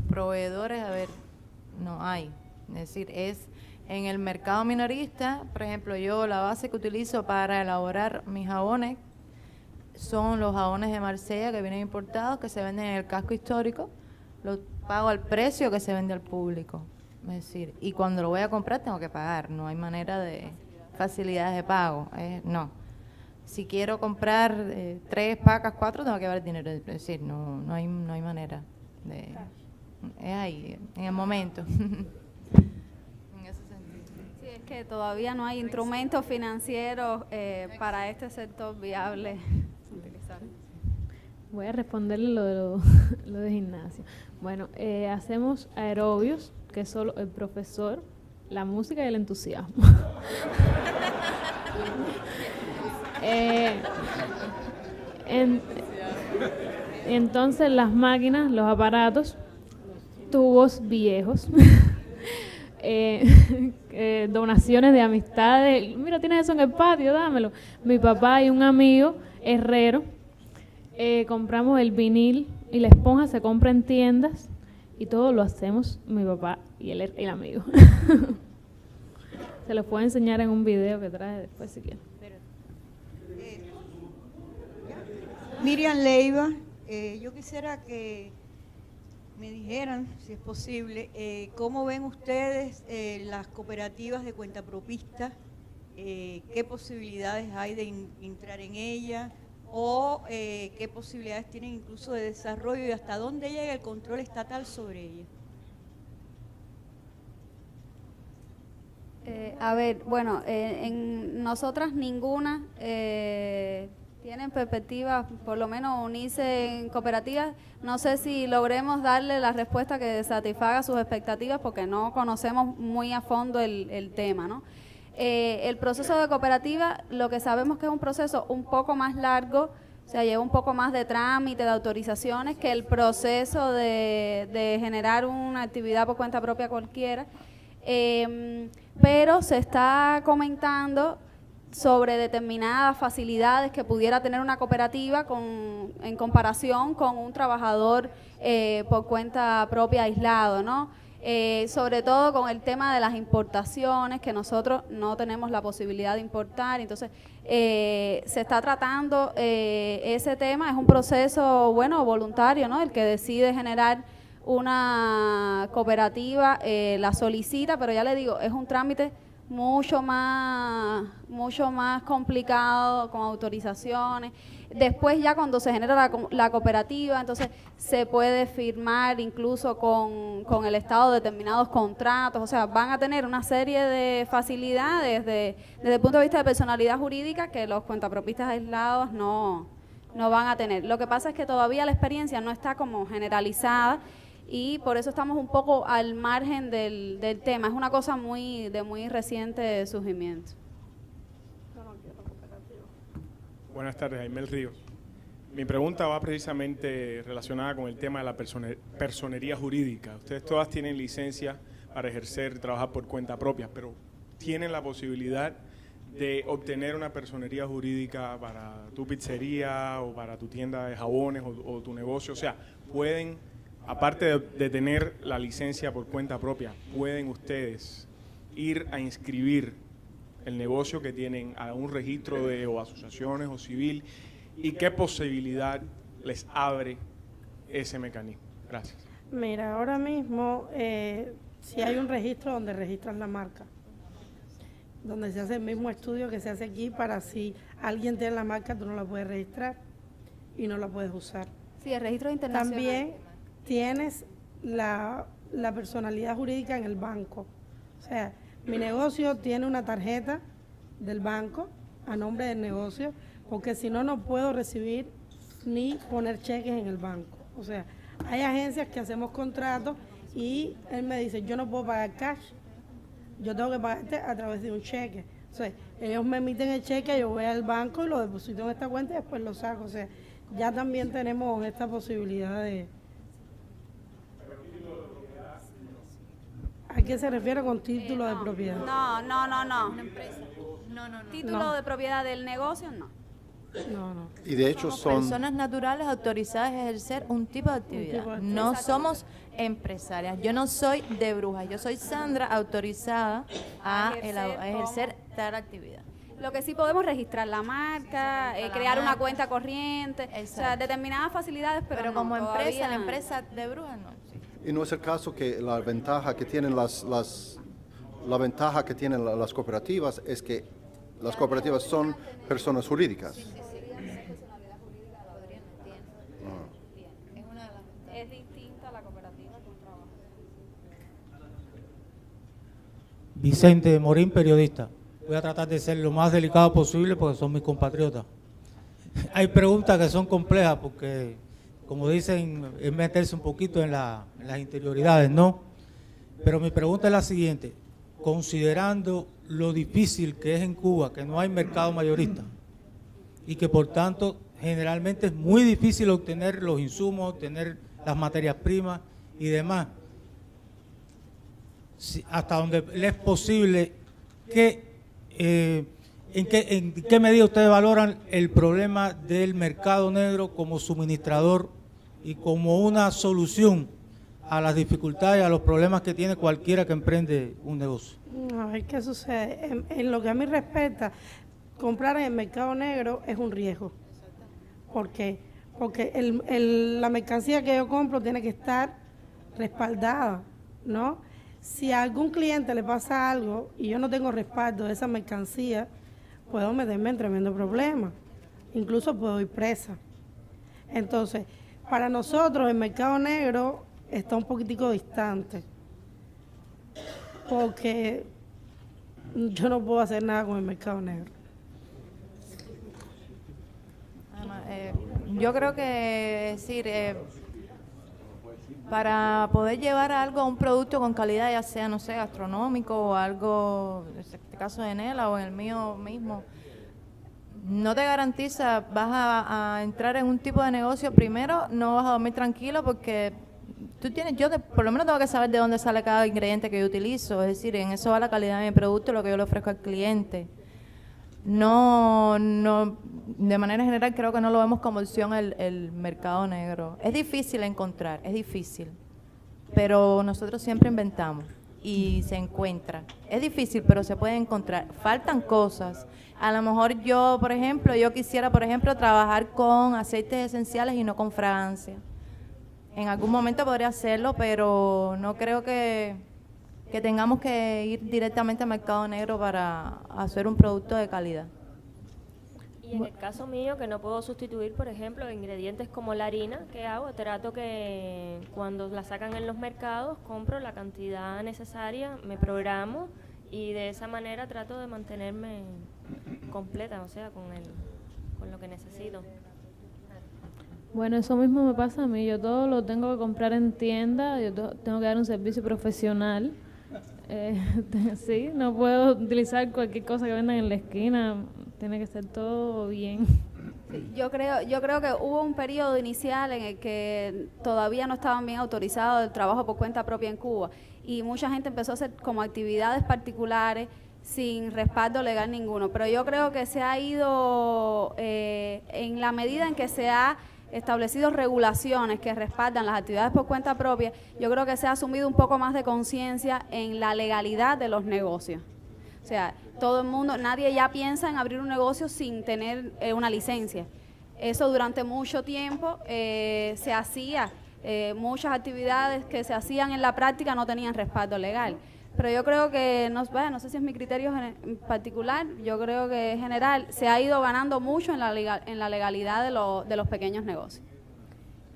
proveedores, a ver, no hay. Es decir, es en el mercado minorista, por ejemplo, yo la base que utilizo para elaborar mis jabones son los jabones de Marsella que vienen importados, que se venden en el casco histórico, los pago al precio que se vende al público. Es decir, y cuando lo voy a comprar tengo que pagar, no hay manera de facilidades de pago, no. Si quiero comprar 3 pacas, 4, tengo que dar dinero, es decir, no hay manera de... Es ahí, en el momento. Sí, es que todavía no hay instrumentos financieros para este sector viable utilizar. Voy a responderle lo de gimnasio. Bueno, hacemos aerobios, que es solo el profesor, la música y el entusiasmo. Entonces las máquinas, los aparatos, tubos viejos, donaciones de amistades. Mira, tienes eso en el patio, dámelo. Mi papá y un amigo herrero, compramos el vinil y la esponja se compra en tiendas y todo lo hacemos mi papá y el amigo. Se los puedo enseñar en un video que traje después si quieren. Miriam Leiva, yo quisiera que me dijeran, si es posible, cómo ven ustedes las cooperativas de cuentapropistas, qué posibilidades hay de entrar en ellas, o qué posibilidades tienen incluso de desarrollo y hasta dónde llega el control estatal sobre ellas. A ver, bueno, en nosotras ninguna tienen perspectiva, por lo menos unirse en cooperativas. No sé si logremos darle la respuesta que satisfaga sus expectativas porque no conocemos muy a fondo el tema, ¿no? El proceso de cooperativa, lo que sabemos que es un proceso un poco más largo, o sea, lleva un poco más de trámite, de autorizaciones, que el proceso de generar una actividad por cuenta propia cualquiera. Pero se está comentando sobre determinadas facilidades que pudiera tener una cooperativa en comparación con un trabajador por cuenta propia aislado, ¿no? Sobre todo con el tema de las importaciones, que nosotros no tenemos la posibilidad de importar. Entonces, se está tratando ese tema. Es un proceso, bueno, voluntario, ¿no? El que decide generar una cooperativa la solicita, pero ya le digo, es un trámite mucho más complicado, con autorizaciones. Después ya cuando se genera la cooperativa, entonces se puede firmar incluso con el Estado determinados contratos, o sea, van a tener una serie de facilidades desde el punto de vista de personalidad jurídica que los cuentapropistas aislados no van a tener. Lo que pasa es que todavía la experiencia no está como generalizada y por eso estamos un poco al margen del tema. Es una cosa de muy reciente surgimiento. Buenas tardes, Aimel Ríos. Mi pregunta va precisamente relacionada con el tema de la personería jurídica. Ustedes todas tienen licencia para ejercer, trabajar por cuenta propia, pero ¿tienen la posibilidad de obtener una personería jurídica para tu pizzería o para tu tienda de jabones o tu negocio? O sea, pueden, aparte de tener la licencia por cuenta propia, pueden ustedes ir a inscribir el negocio que tienen a un registro de o asociaciones o civil, y qué posibilidad les abre ese mecanismo. Gracias. Mira, ahora mismo si hay un registro donde registras la marca, donde se hace el mismo estudio que se hace aquí para si alguien tiene la marca, tú no la puedes registrar y no la puedes usar. Sí, el registro internacional. También tienes la personalidad jurídica en el banco. O sea, mi negocio tiene una tarjeta del banco a nombre del negocio, porque si no, no puedo recibir ni poner cheques en el banco. O sea, hay agencias que hacemos contratos y él me dice, yo no puedo pagar cash, yo tengo que pagarte a través de un cheque. O sea, ellos me emiten el cheque, yo voy al banco y lo deposito en esta cuenta y después lo saco. O sea, ya también tenemos esta posibilidad de... ¿A qué se refiere con título de propiedad? No. Una empresa. No. Título de propiedad del negocio, no. No. Y de hecho Somos personas naturales autorizadas a ejercer un tipo de actividad. No somos empresarias. Yo no soy de Brujas. Yo soy Sandra, autorizada a ejercer tal actividad. Lo que sí podemos registrar la marca, crear una cuenta corriente, o sea, determinadas facilidades, pero no, como empresa, todavía... la empresa de Brujas no. Y no es el caso que la ventaja que tienen las cooperativas es que las cooperativas son personas jurídicas. Es distinta la cooperativa que un trabajo. Vicente Morín, periodista. Voy a tratar de ser lo más delicado posible porque son mis compatriotas. Hay preguntas que son complejas porque, como dicen, es meterse un poquito en las interioridades, ¿no? Pero mi pregunta es la siguiente. Considerando lo difícil que es en Cuba, que no hay mercado mayorista, y que por tanto generalmente es muy difícil obtener los insumos, obtener las materias primas y demás, hasta donde le es posible, ¿en qué medida ustedes valoran el problema del mercado negro como suministrador y como una solución a las dificultades, a los problemas que tiene cualquiera que emprende un negocio? A ver qué sucede. En lo que a mí respecta, comprar en el mercado negro es un riesgo. ¿Por qué? Porque la mercancía que yo compro tiene que estar respaldada, ¿no? Si a algún cliente le pasa algo y yo no tengo respaldo de esa mercancía, puedo meterme en tremendo problema. Incluso puedo ir presa. Entonces, para nosotros el mercado negro está un poquitico distante, porque yo no puedo hacer nada con el mercado negro. Yo creo que para poder llevar algo a un producto con calidad, ya sea, no sé, gastronómico o algo, en este caso de Nela o en el mío mismo, no te garantiza, vas a entrar en un tipo de negocio, primero no vas a dormir tranquilo porque por lo menos tengo que saber de dónde sale cada ingrediente que yo utilizo, es decir, en eso va la calidad de mi producto, lo que yo le ofrezco al cliente. No, de manera general creo que no lo vemos como opción el mercado negro. Es difícil encontrar, es difícil, pero nosotros siempre inventamos y se encuentra. Es difícil, pero se puede encontrar. Faltan cosas. A lo mejor yo quisiera, trabajar con aceites esenciales y no con fragancia. En algún momento podría hacerlo, pero no creo que tengamos que ir directamente al mercado negro para hacer un producto de calidad. Y en el caso mío, que no puedo sustituir, por ejemplo, ingredientes como la harina, ¿qué hago? Trato que cuando la sacan en los mercados, compro la cantidad necesaria, me programo y de esa manera trato de mantenerme completa, o sea, con lo que necesito. Bueno, eso mismo me pasa a mí. Yo todo lo tengo que comprar en tienda, tengo que dar un servicio profesional. Sí, no puedo utilizar cualquier cosa que vendan en la esquina, tiene que ser todo bien. Sí, yo creo que hubo un periodo inicial en el que todavía no estaban bien autorizados el trabajo por cuenta propia en Cuba y mucha gente empezó a hacer como actividades particulares sin respaldo legal ninguno, pero yo creo que se ha ido en la medida en que se ha establecido regulaciones que respaldan las actividades por cuenta propia, yo creo que se ha asumido un poco más de conciencia en la legalidad de los negocios. O sea, todo el mundo, nadie ya piensa en abrir un negocio sin tener una licencia. Eso durante mucho tiempo se hacía, muchas actividades que se hacían en la práctica no tenían respaldo legal. Pero yo creo que, no sé si es mi criterio en particular, yo creo que en general se ha ido ganando mucho en la legalidad de los pequeños negocios.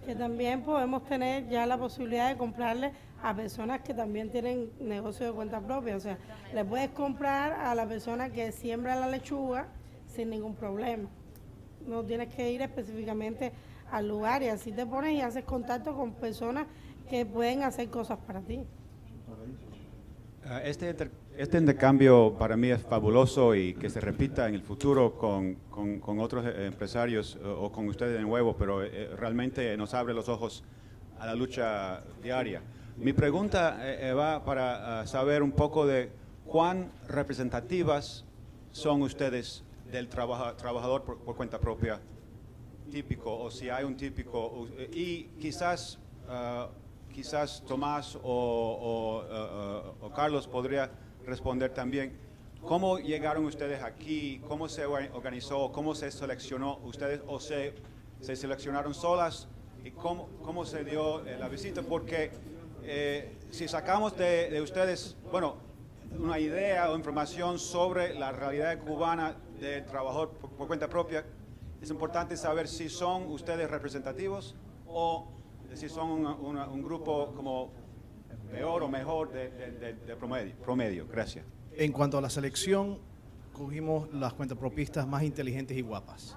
Que también podemos tener ya la posibilidad de comprarle a personas que también tienen negocio de cuenta propia. O sea, le puedes comprar a la persona que siembra la lechuga sin ningún problema. No tienes que ir específicamente al lugar y así te pones y haces contacto con personas que pueden hacer cosas para ti. Este intercambio para mí es fabuloso y que se repita en el futuro con otros empresarios o con ustedes de nuevo, pero realmente nos abre los ojos a la lucha diaria. Mi pregunta va para saber un poco de cuán representativas son ustedes del trabajador por cuenta propia típico, o si hay un típico, y quizás Tomás o Carlos podría responder también. ¿Cómo llegaron ustedes aquí? ¿Cómo se organizó? ¿Cómo se seleccionó ustedes? ¿O se seleccionaron solas? ¿Y cómo se dio la visita? Porque si sacamos de ustedes, bueno, una idea o información sobre la realidad cubana del trabajador por cuenta propia, es importante saber si son ustedes representativos o si son un grupo como peor o mejor de promedio. Gracias. En cuanto a la selección, cogimos las cuentapropistas más inteligentes y guapas.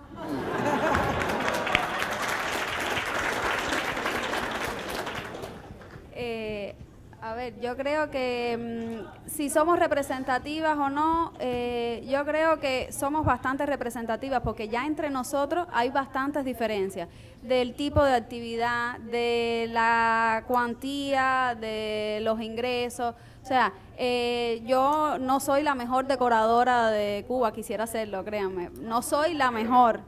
A ver, yo creo que si somos representativas o no, yo creo que somos bastante representativas porque ya entre nosotros hay bastantes diferencias del tipo de actividad, de la cuantía, de los ingresos. O sea, yo no soy la mejor decoradora de Cuba, quisiera serlo, créanme. No soy la mejor.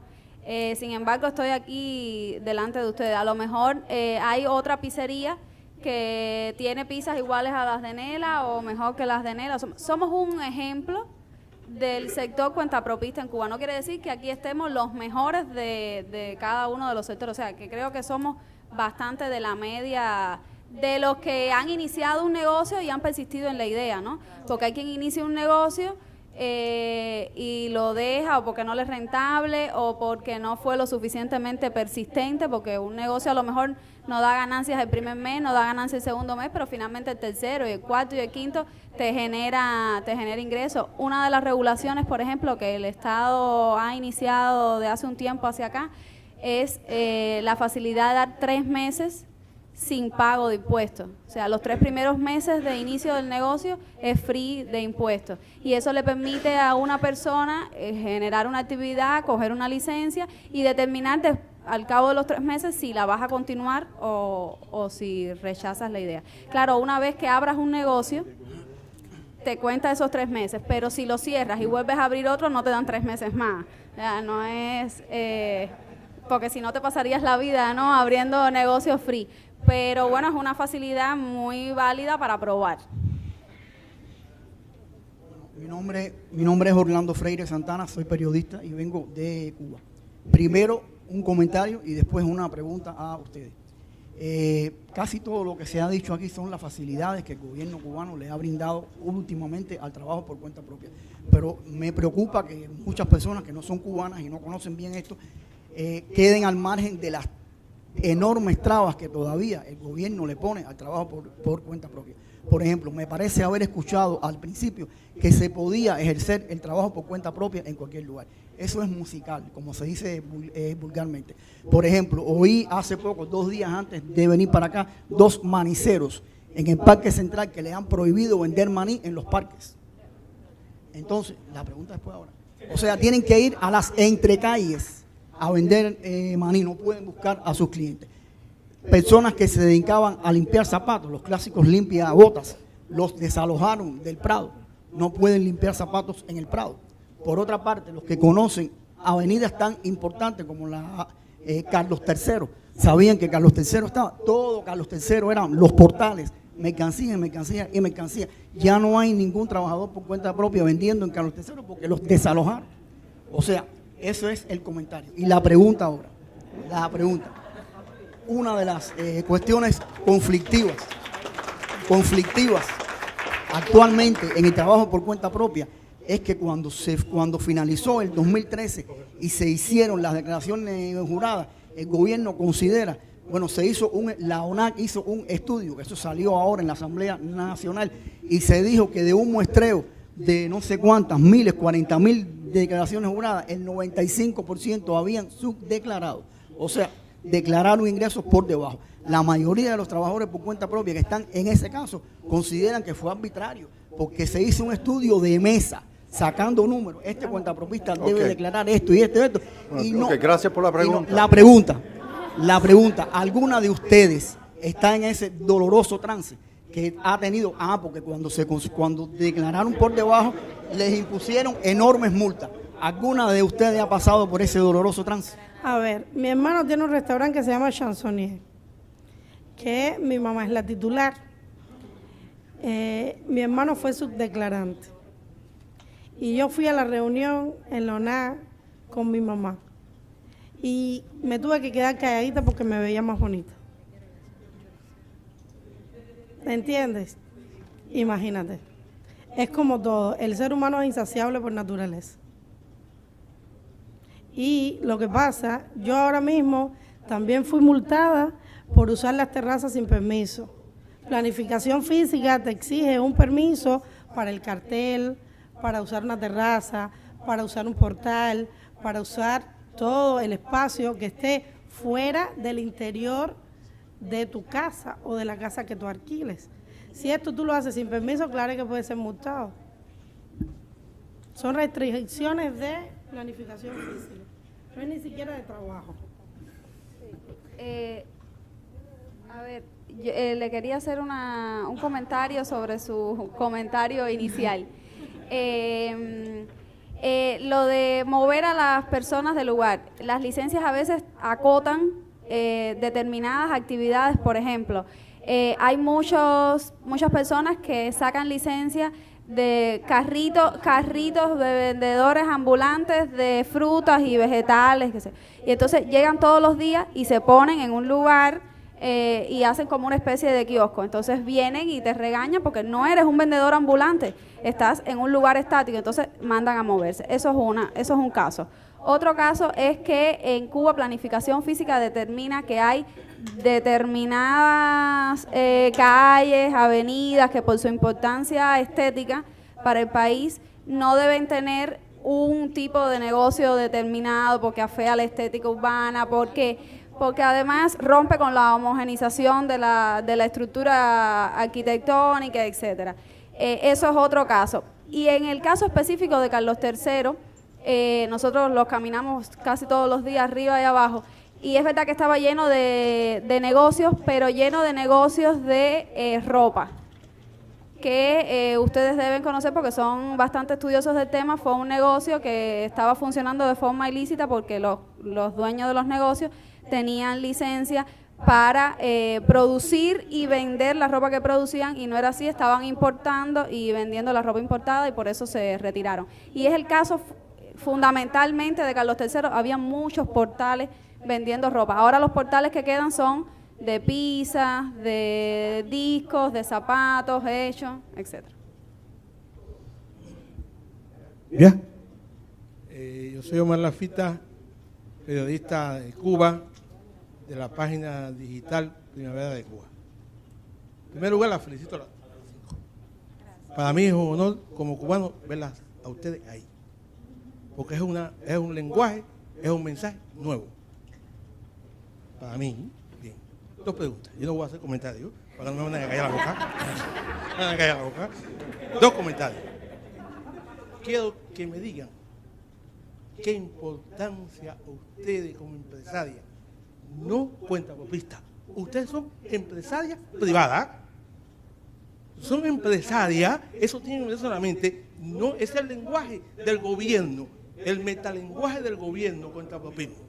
Sin embargo, estoy aquí delante de ustedes. A lo mejor hay otra pizzería que tiene pizzas iguales a las de Nela o mejor que las de Nela. Somos un ejemplo del sector cuentapropista en Cuba. No quiere decir que aquí estemos los mejores de cada uno de los sectores. O sea, que creo que somos bastante de la media de los que han iniciado un negocio y han persistido en la idea, ¿no? Porque hay quien inicia un negocio y lo deja o porque no le es rentable o porque no fue lo suficientemente persistente, porque un negocio a lo mejor no da ganancias el primer mes, no da ganancias el segundo mes, pero finalmente el tercero y el cuarto y el quinto te genera ingresos. Una de las regulaciones, por ejemplo, que el Estado ha iniciado de hace un tiempo hacia acá es la facilidad de dar 3 meses sin pago de impuestos. O sea, los 3 primeros meses de inicio del negocio es free de impuestos. Y eso le permite a una persona generar una actividad, coger una licencia y determinar al cabo de los 3 meses si la vas a continuar o si rechazas la idea. Claro, una vez que abras un negocio, te cuenta esos 3 meses, pero si lo cierras y vuelves a abrir otro, no te dan 3 meses más. O sea, no es... porque si no te pasarías la vida, ¿no?, abriendo negocios free. Pero bueno, es una facilidad muy válida para probar. Mi nombre es Orlando Freire Santana, soy periodista y vengo de Cuba. Primero un comentario y después una pregunta a ustedes. Casi todo lo que se ha dicho aquí son las facilidades que el gobierno cubano le ha brindado últimamente al trabajo por cuenta propia. Pero me preocupa que muchas personas que no son cubanas y no conocen bien esto queden al margen de las enormes trabas que todavía el gobierno le pone al trabajo por cuenta propia. Por ejemplo, me parece haber escuchado al principio que se podía ejercer el trabajo por cuenta propia en cualquier lugar. Eso es musical, como se dice vulgarmente. Por ejemplo, oí hace poco, 2 días antes de venir para acá, 2 maniceros en el Parque Central que le han prohibido vender maní en los parques. Entonces, la pregunta es ahora. O sea, tienen que ir a las entrecalles a vender maní, no pueden buscar a sus clientes. Personas que se dedicaban a limpiar zapatos, los clásicos limpiabotas, los desalojaron del Prado, no pueden limpiar zapatos en el Prado. Por otra parte, los que conocen avenidas tan importantes como la Carlos III, sabían que Carlos III estaba, todo Carlos III eran los portales, mercancía, mercancía y mercancía. Ya no hay ningún trabajador por cuenta propia vendiendo en Carlos III porque los desalojaron. O sea, eso es el comentario. Y la pregunta ahora, una de las cuestiones conflictivas actualmente en el trabajo por cuenta propia es que cuando finalizó el 2013 y se hicieron las declaraciones juradas, el gobierno considera, bueno, la ONAC hizo un estudio, que eso salió ahora en la Asamblea Nacional, y se dijo que de un muestreo de no sé cuántas miles, 40.000 declaraciones juradas, el 95% habían subdeclarado. O sea, declararon ingresos por debajo. La mayoría de los trabajadores por cuenta propia que están en ese caso consideran que fue arbitrario, porque se hizo un estudio de mesa, sacando números. Este cuentapropista debe declarar esto y esto y esto. Y no, gracias por la pregunta. La pregunta, ¿alguna de ustedes está en ese doloroso trance que ha tenido? Porque cuando declararon por debajo les impusieron enormes multas. ¿Alguna de ustedes ha pasado por ese doloroso trance? A ver, mi hermano tiene un restaurante que se llama Chansonnier, que mi mamá es la titular. Mi hermano fue subdeclarante. Y yo fui a la reunión en la ONAC con mi mamá. Y me tuve que quedar calladita porque me veía más bonita. ¿Me entiendes? Imagínate. Es como todo. El ser humano es insaciable por naturaleza. Y lo que pasa, yo ahora mismo también fui multada por usar las terrazas sin permiso. Planificación física te exige un permiso para el cartel, para usar una terraza, para usar un portal, para usar todo el espacio que esté fuera del interior de tu casa o de la casa que tú alquiles. Si esto tú lo haces sin permiso, claro que puede ser multado. Son restricciones de planificación física, no es ni siquiera de trabajo. A ver, yo, le quería hacer un comentario sobre su comentario inicial. Lo de mover a las personas del lugar, las licencias a veces acotan determinadas actividades. Por ejemplo, hay muchas personas que sacan licencia de carritos de vendedores ambulantes de frutas y vegetales, y entonces llegan todos los días y se ponen en un lugar y hacen como una especie de kiosco. Entonces vienen y te regañan porque no eres un vendedor ambulante, estás en un lugar estático, entonces mandan a moverse. Eso es un caso. Otro caso es que en Cuba planificación física determina que hay determinadas calles, avenidas que por su importancia estética para el país no deben tener un tipo de negocio determinado porque afea la estética urbana, porque además rompe con la homogenización de la estructura arquitectónica, etcétera. Eso es otro caso. Y en el caso específico de Carlos III, nosotros los caminamos casi todos los días arriba y abajo, y es verdad que estaba lleno de negocios, pero lleno de negocios de ropa, que ustedes deben conocer porque son bastante estudiosos del tema. Fue un negocio que estaba funcionando de forma ilícita porque los dueños de los negocios tenían licencia para producir y vender la ropa que producían, y no era así, estaban importando y vendiendo la ropa importada, y por eso se retiraron. Y es el caso fundamentalmente de Carlos III, había muchos portales vendiendo ropa. Ahora los portales que quedan son de pizzas, de discos, de zapatos hechos, etcétera. Bien. Yo soy Omar Lafita, periodista de Cuba. de la página digital Primavera de Cuba. En primer lugar, la felicito a las 5. Para mí es un honor como cubano verlas a ustedes ahí, porque es un lenguaje, es un mensaje nuevo. Para mí, bien. 2 preguntas. Yo no voy a hacer comentarios, para que no me vayan a callar la boca. No me vayan a callar la boca. 2 comentarios. Quiero que me digan qué importancia ustedes como empresarias, no cuentapropistas, ustedes son empresarias privadas, son empresarias, eso tienen eso en la mente, no es el lenguaje del gobierno, el metalenguaje del gobierno cuentapropismo.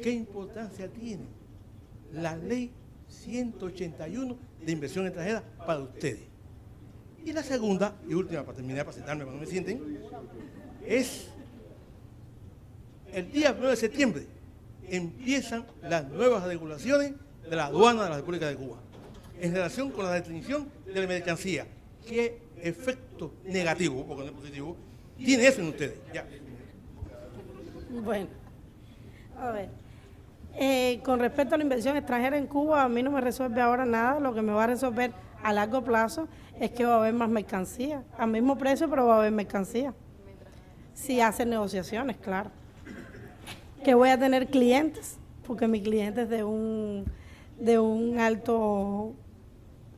¿Qué importancia tiene la ley 181 de inversión extranjera para ustedes? Y la segunda y última, para terminar, para sentarme cuando me sienten, es el día 1 de septiembre empiezan las nuevas regulaciones de la aduana de la República de Cuba en relación con la restricción de la mercancía. ¿Qué efecto negativo, porque no es positivo, tiene eso en ustedes? Ya. Bueno, a ver, con respecto a la inversión extranjera en Cuba, a mí no me resuelve ahora nada. Lo que me va a resolver a largo plazo es que va a haber más mercancía, al mismo precio, pero va a haber mercancía. Si hacen negociaciones, claro. Que voy a tener clientes, porque mi cliente es de un alto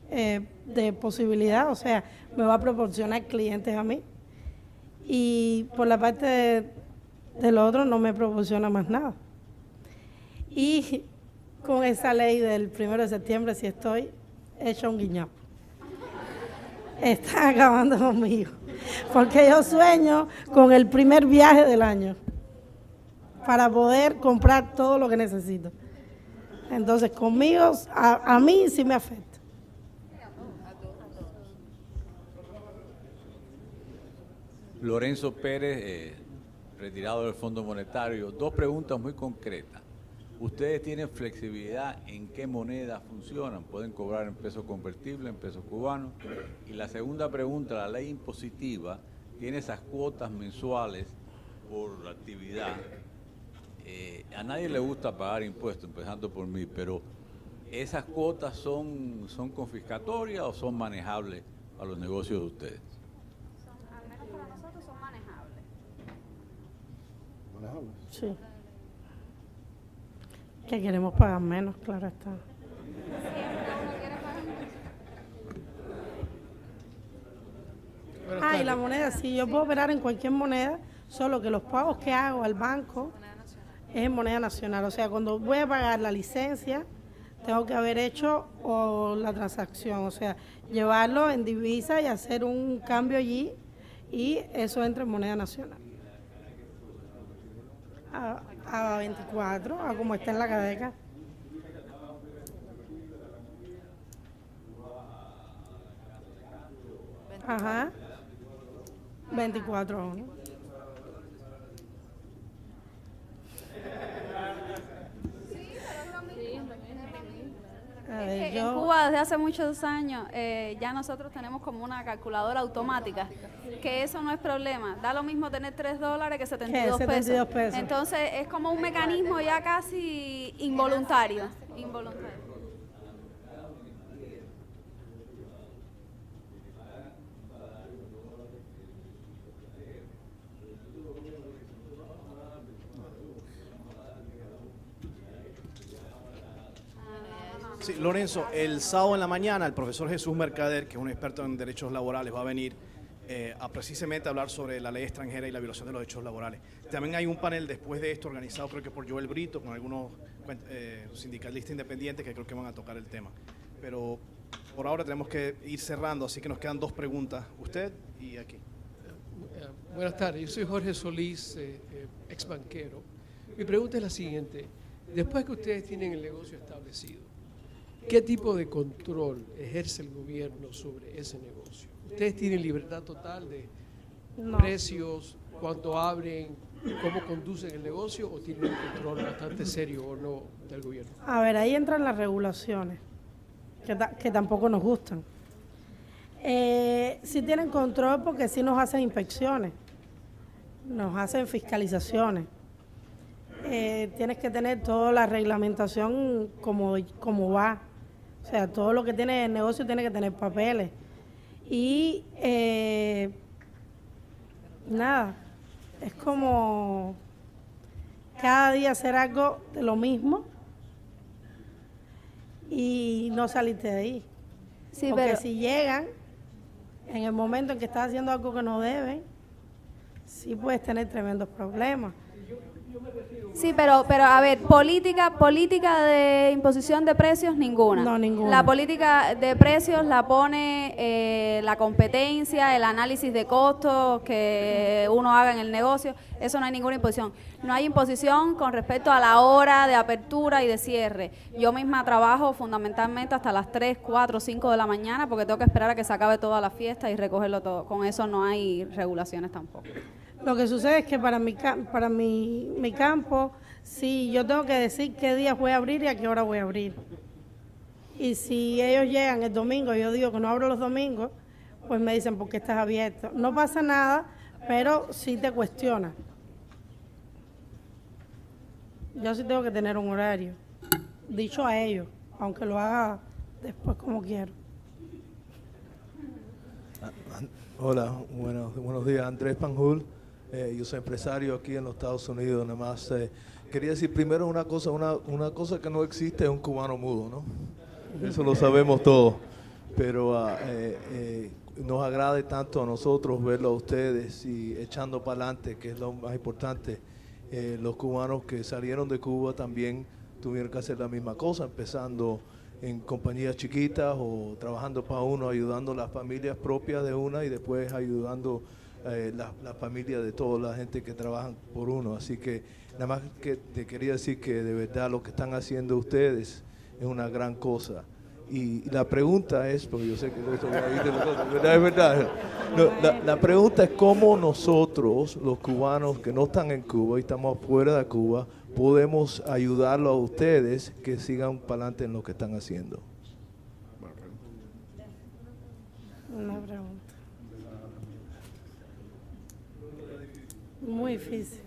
de posibilidad, o sea, me va a proporcionar clientes a mí. Y por la parte del otro no me proporciona más nada. Y con esa ley del 1 de septiembre sí estoy hecha un guiñapo. Están acabando conmigo, porque yo sueño con el primer viaje del año para poder comprar todo lo que necesito. Entonces, conmigo, a mí sí me afecta. Lorenzo Pérez, retirado del Fondo Monetario. 2 preguntas muy concretas. ¿Ustedes tienen flexibilidad en qué moneda funcionan? ¿Pueden cobrar en pesos convertibles, en pesos cubanos? Y la segunda pregunta, la ley impositiva tiene esas cuotas mensuales por actividad. A nadie le gusta pagar impuestos, empezando por mí, pero ¿esas cuotas son confiscatorias o son manejables a los negocios de ustedes? Al menos para nosotros son manejables. ¿Manejables? Sí. Que queremos pagar menos, claro está. Y la moneda, sí, yo puedo operar en cualquier moneda, solo que los pagos que hago al banco es en moneda nacional. O sea, cuando voy a pagar la licencia, tengo que haber hecho la transacción, o sea, llevarlo en divisa y hacer un cambio allí, y eso entra en moneda nacional. A 24, a como está en la cadeca. Ajá. 24 a 1. Es que en Cuba desde hace muchos años ya nosotros tenemos como una calculadora automática, que eso no es problema. Da lo mismo tener $3 que 72 pesos. Entonces es como un mecanismo ya casi involuntario. Sí, Lorenzo, el sábado en la mañana el profesor Jesús Mercader, que es un experto en derechos laborales, va a venir a precisamente hablar sobre la ley extranjera y la violación de los derechos laborales. También hay un panel después de esto organizado creo que por Joel Brito, con algunos sindicalistas independientes que creo que van a tocar el tema. Pero por ahora tenemos que ir cerrando, así que nos quedan 2 preguntas, usted y aquí. Buenas tardes, yo soy Jorge Solís, ex banquero. Mi pregunta es la siguiente: después que ustedes tienen el negocio establecido, ¿qué tipo de control ejerce el gobierno sobre ese negocio? ¿Ustedes tienen libertad total de precios, cuánto abren, cómo conducen el negocio, o tienen un control bastante serio o no del gobierno? A ver, ahí entran las regulaciones, que tampoco nos gustan. Sí tienen control porque sí nos hacen inspecciones, nos hacen fiscalizaciones. tienes que tener toda la reglamentación como va. O sea, todo lo que tiene el negocio tiene que tener papeles. Y nada, es como cada día hacer algo de lo mismo y no salirte de ahí. Sí, porque pero si llegan en el momento en que estás haciendo algo que no deben, sí puedes tener tremendos problemas. sí, pero a ver, política de imposición de precios, ninguna. No, ninguna. La política de precios la pone la competencia, el análisis de costos que uno haga en el negocio, eso no hay ninguna imposición. No hay imposición con respecto a la hora de apertura y de cierre. Yo misma trabajo fundamentalmente hasta las 3, 4, 5 de la mañana porque tengo que esperar a que se acabe toda la fiesta y recogerlo todo. Con eso no hay regulaciones tampoco. Lo que sucede es que para mi campo, sí, yo tengo que decir qué días voy a abrir y a qué hora voy a abrir. Y si ellos llegan el domingo y yo digo que no abro los domingos, pues me dicen, ¿por qué estás abierto? No pasa nada, pero sí te cuestiona. Yo sí tengo que tener un horario, dicho a ellos, aunque lo haga después como quiero. Hola, buenos días, Andrés Panjul. Yo soy empresario aquí en los Estados Unidos. Nada más quería decir primero una cosa que no existe es un cubano mudo, ¿no? Eso lo sabemos todos. Pero nos agrade tanto a nosotros verlo a ustedes y echando para adelante, que es lo más importante. Los cubanos que salieron de Cuba también tuvieron que hacer la misma cosa, empezando en compañías chiquitas o trabajando para uno, ayudando a las familias propias de una y después ayudando la familia de toda la gente que trabajan por uno. Así que nada más que te quería decir que de verdad lo que están haciendo ustedes es una gran cosa. Y la pregunta es, porque yo sé que esto es verdad, no, la pregunta es cómo nosotros, los cubanos que no están en Cuba y estamos fuera de Cuba, podemos ayudarlo a ustedes que sigan para adelante en lo que están haciendo. Una pregunta. Muy difícil.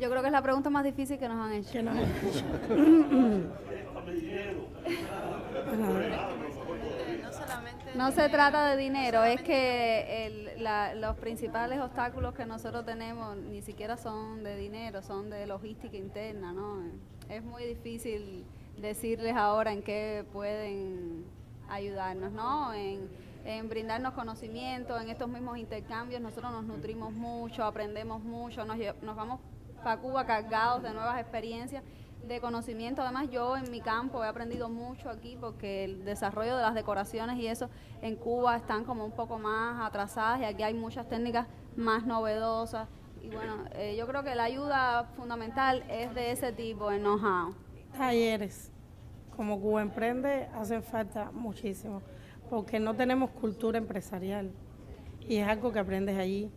Yo creo que es la pregunta más difícil que nos han hecho. No se trata de dinero, es que los principales obstáculos que nosotros tenemos ni siquiera son de dinero, son de logística interna, ¿no? Es muy difícil decirles ahora en qué pueden ayudarnos, ¿no? En brindarnos conocimiento, en estos mismos intercambios, nosotros nos nutrimos mucho, aprendemos mucho, nos vamos para Cuba cargados de nuevas experiencias, de conocimiento. Además, yo en mi campo he aprendido mucho aquí porque el desarrollo de las decoraciones y eso en Cuba están como un poco más atrasadas y aquí hay muchas técnicas más novedosas. Y bueno, yo creo que la ayuda fundamental es de ese tipo, el know-how. Talleres, como Cuba Emprende, hacen falta muchísimo, porque no tenemos cultura empresarial y es algo que aprendes allí.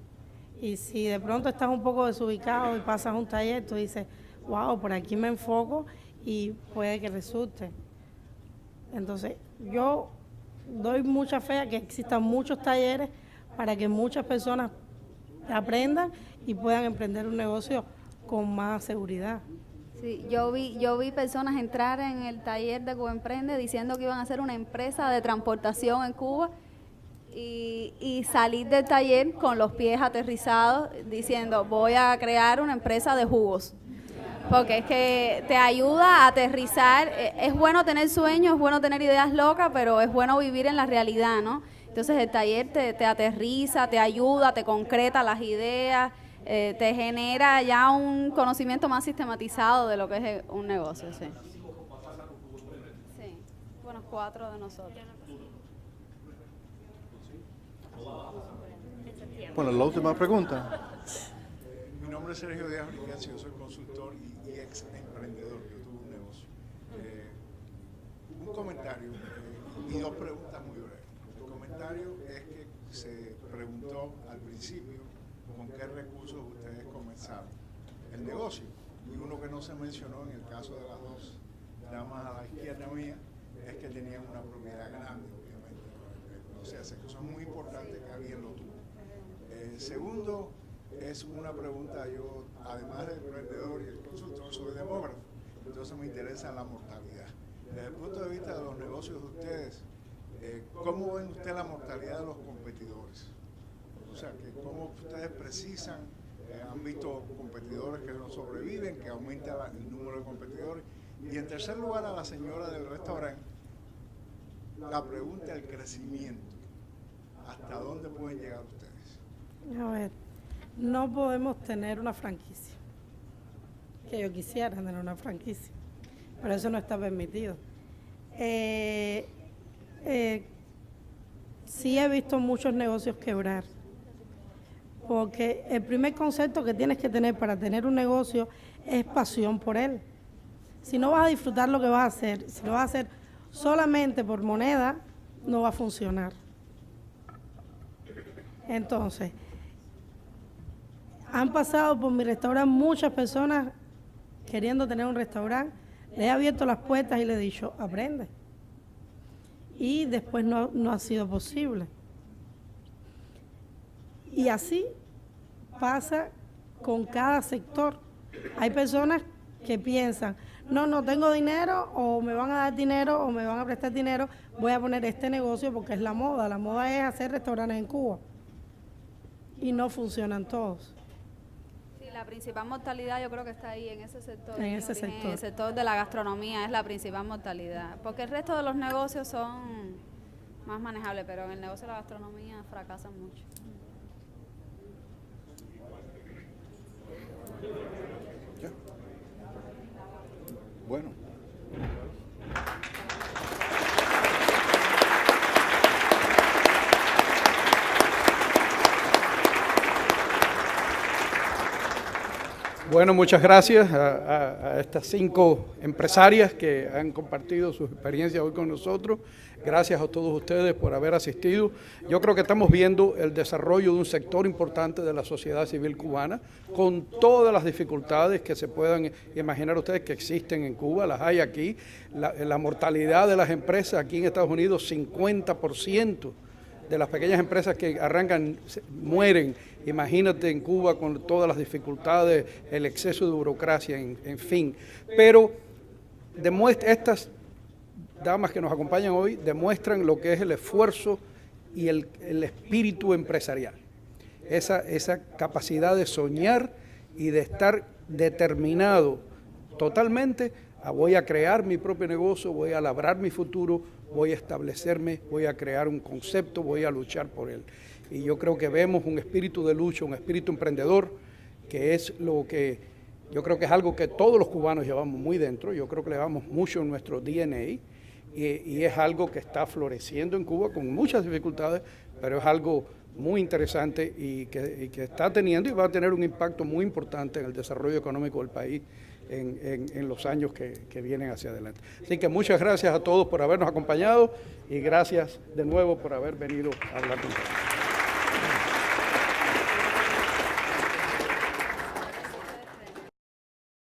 Y si de pronto estás un poco desubicado y pasas un taller, tú dices, wow, por aquí me enfoco y puede que resulte. Entonces, yo doy mucha fe a que existan muchos talleres para que muchas personas aprendan y puedan emprender un negocio con más seguridad. Sí, yo vi personas entrar en el taller de Cuba Emprende diciendo que iban a hacer una empresa de transportación en Cuba y salir del taller con los pies aterrizados diciendo voy a crear una empresa de jugos. Porque es que te ayuda a aterrizar. Es bueno tener sueños, es bueno tener ideas locas, pero es bueno vivir en la realidad, ¿no? Entonces el taller te aterriza, te ayuda, te concreta las ideas, te genera ya un conocimiento más sistematizado de lo que es un negocio, sí. Sí, bueno, 4 de nosotros. Bueno, la última pregunta. Mi nombre es Sergio Díaz Briganza, yo soy consultor y ex emprendedor. Yo tuve un negocio. Un comentario y 2 preguntas muy breves. El comentario es que se preguntó al principio con qué recursos ustedes comenzaron el negocio. Y uno que no se mencionó en el caso de las 2 damas a la izquierda mía es que tenían una propiedad grande, obviamente. O sea, eso es muy importante que alguien lo tuvo. Segundo, es una pregunta, yo además de emprendedor y consultor soy demógrafo, entonces me interesa la mortalidad. Desde el punto de vista de los negocios de ustedes, ¿cómo ven ustedes la mortalidad de los competidores? O sea, que ¿cómo ustedes precisan? Han visto competidores que no sobreviven, que aumenta el número de competidores. Y en tercer lugar, a la señora del restaurante, la pregunta del crecimiento. ¿Hasta dónde pueden llegar ustedes? A ver, no podemos tener una franquicia. Que yo quisiera tener una franquicia, pero eso no está permitido. Sí he visto muchos negocios quebrar, porque el primer concepto que tienes que tener para tener un negocio es pasión por él. Si no vas a disfrutar lo que vas a hacer, si lo vas a hacer solamente por moneda, no va a funcionar. Entonces, han pasado por mi restaurante muchas personas queriendo tener un restaurante, le he abierto las puertas y le he dicho, aprende. Y después no ha sido posible. Y así pasa con cada sector. Hay personas que piensan, no tengo dinero, o me van a dar dinero, o me van a prestar dinero, voy a poner este negocio porque es la moda. La moda es hacer restaurantes en Cuba. Y no funcionan todos. Sí, la principal mortalidad yo creo que está ahí, en ese sector. En ese sector. En el sector de la gastronomía es la principal mortalidad. Porque el resto de los negocios son más manejables, pero en el negocio de la gastronomía fracasan mucho. ¿Ya? Bueno. Bueno, muchas gracias a estas 5 empresarias que han compartido sus experiencias hoy con nosotros. Gracias a todos ustedes por haber asistido. Yo creo que estamos viendo el desarrollo de un sector importante de la sociedad civil cubana, con todas las dificultades que se puedan imaginar ustedes que existen en Cuba, las hay aquí. La mortalidad de las empresas aquí en Estados Unidos, 50% de las pequeñas empresas que arrancan mueren. Imagínate en Cuba con todas las dificultades, el exceso de burocracia, en fin. Pero estas damas que nos acompañan hoy demuestran lo que es el esfuerzo y el espíritu empresarial. Esa capacidad de soñar y de estar determinado totalmente a voy a crear mi propio negocio, voy a labrar mi futuro, voy a establecerme, voy a crear un concepto, voy a luchar por él. Y yo creo que vemos un espíritu de lucha, un espíritu emprendedor, que es lo que yo creo que es algo que todos los cubanos llevamos muy dentro. Yo creo que le llevamos mucho en nuestro DNA y es algo que está floreciendo en Cuba con muchas dificultades, pero es algo muy interesante y que está teniendo y va a tener un impacto muy importante en el desarrollo económico del país en los años que vienen hacia adelante. Así que muchas gracias a todos por habernos acompañado y gracias de nuevo por haber venido a hablar con nosotros.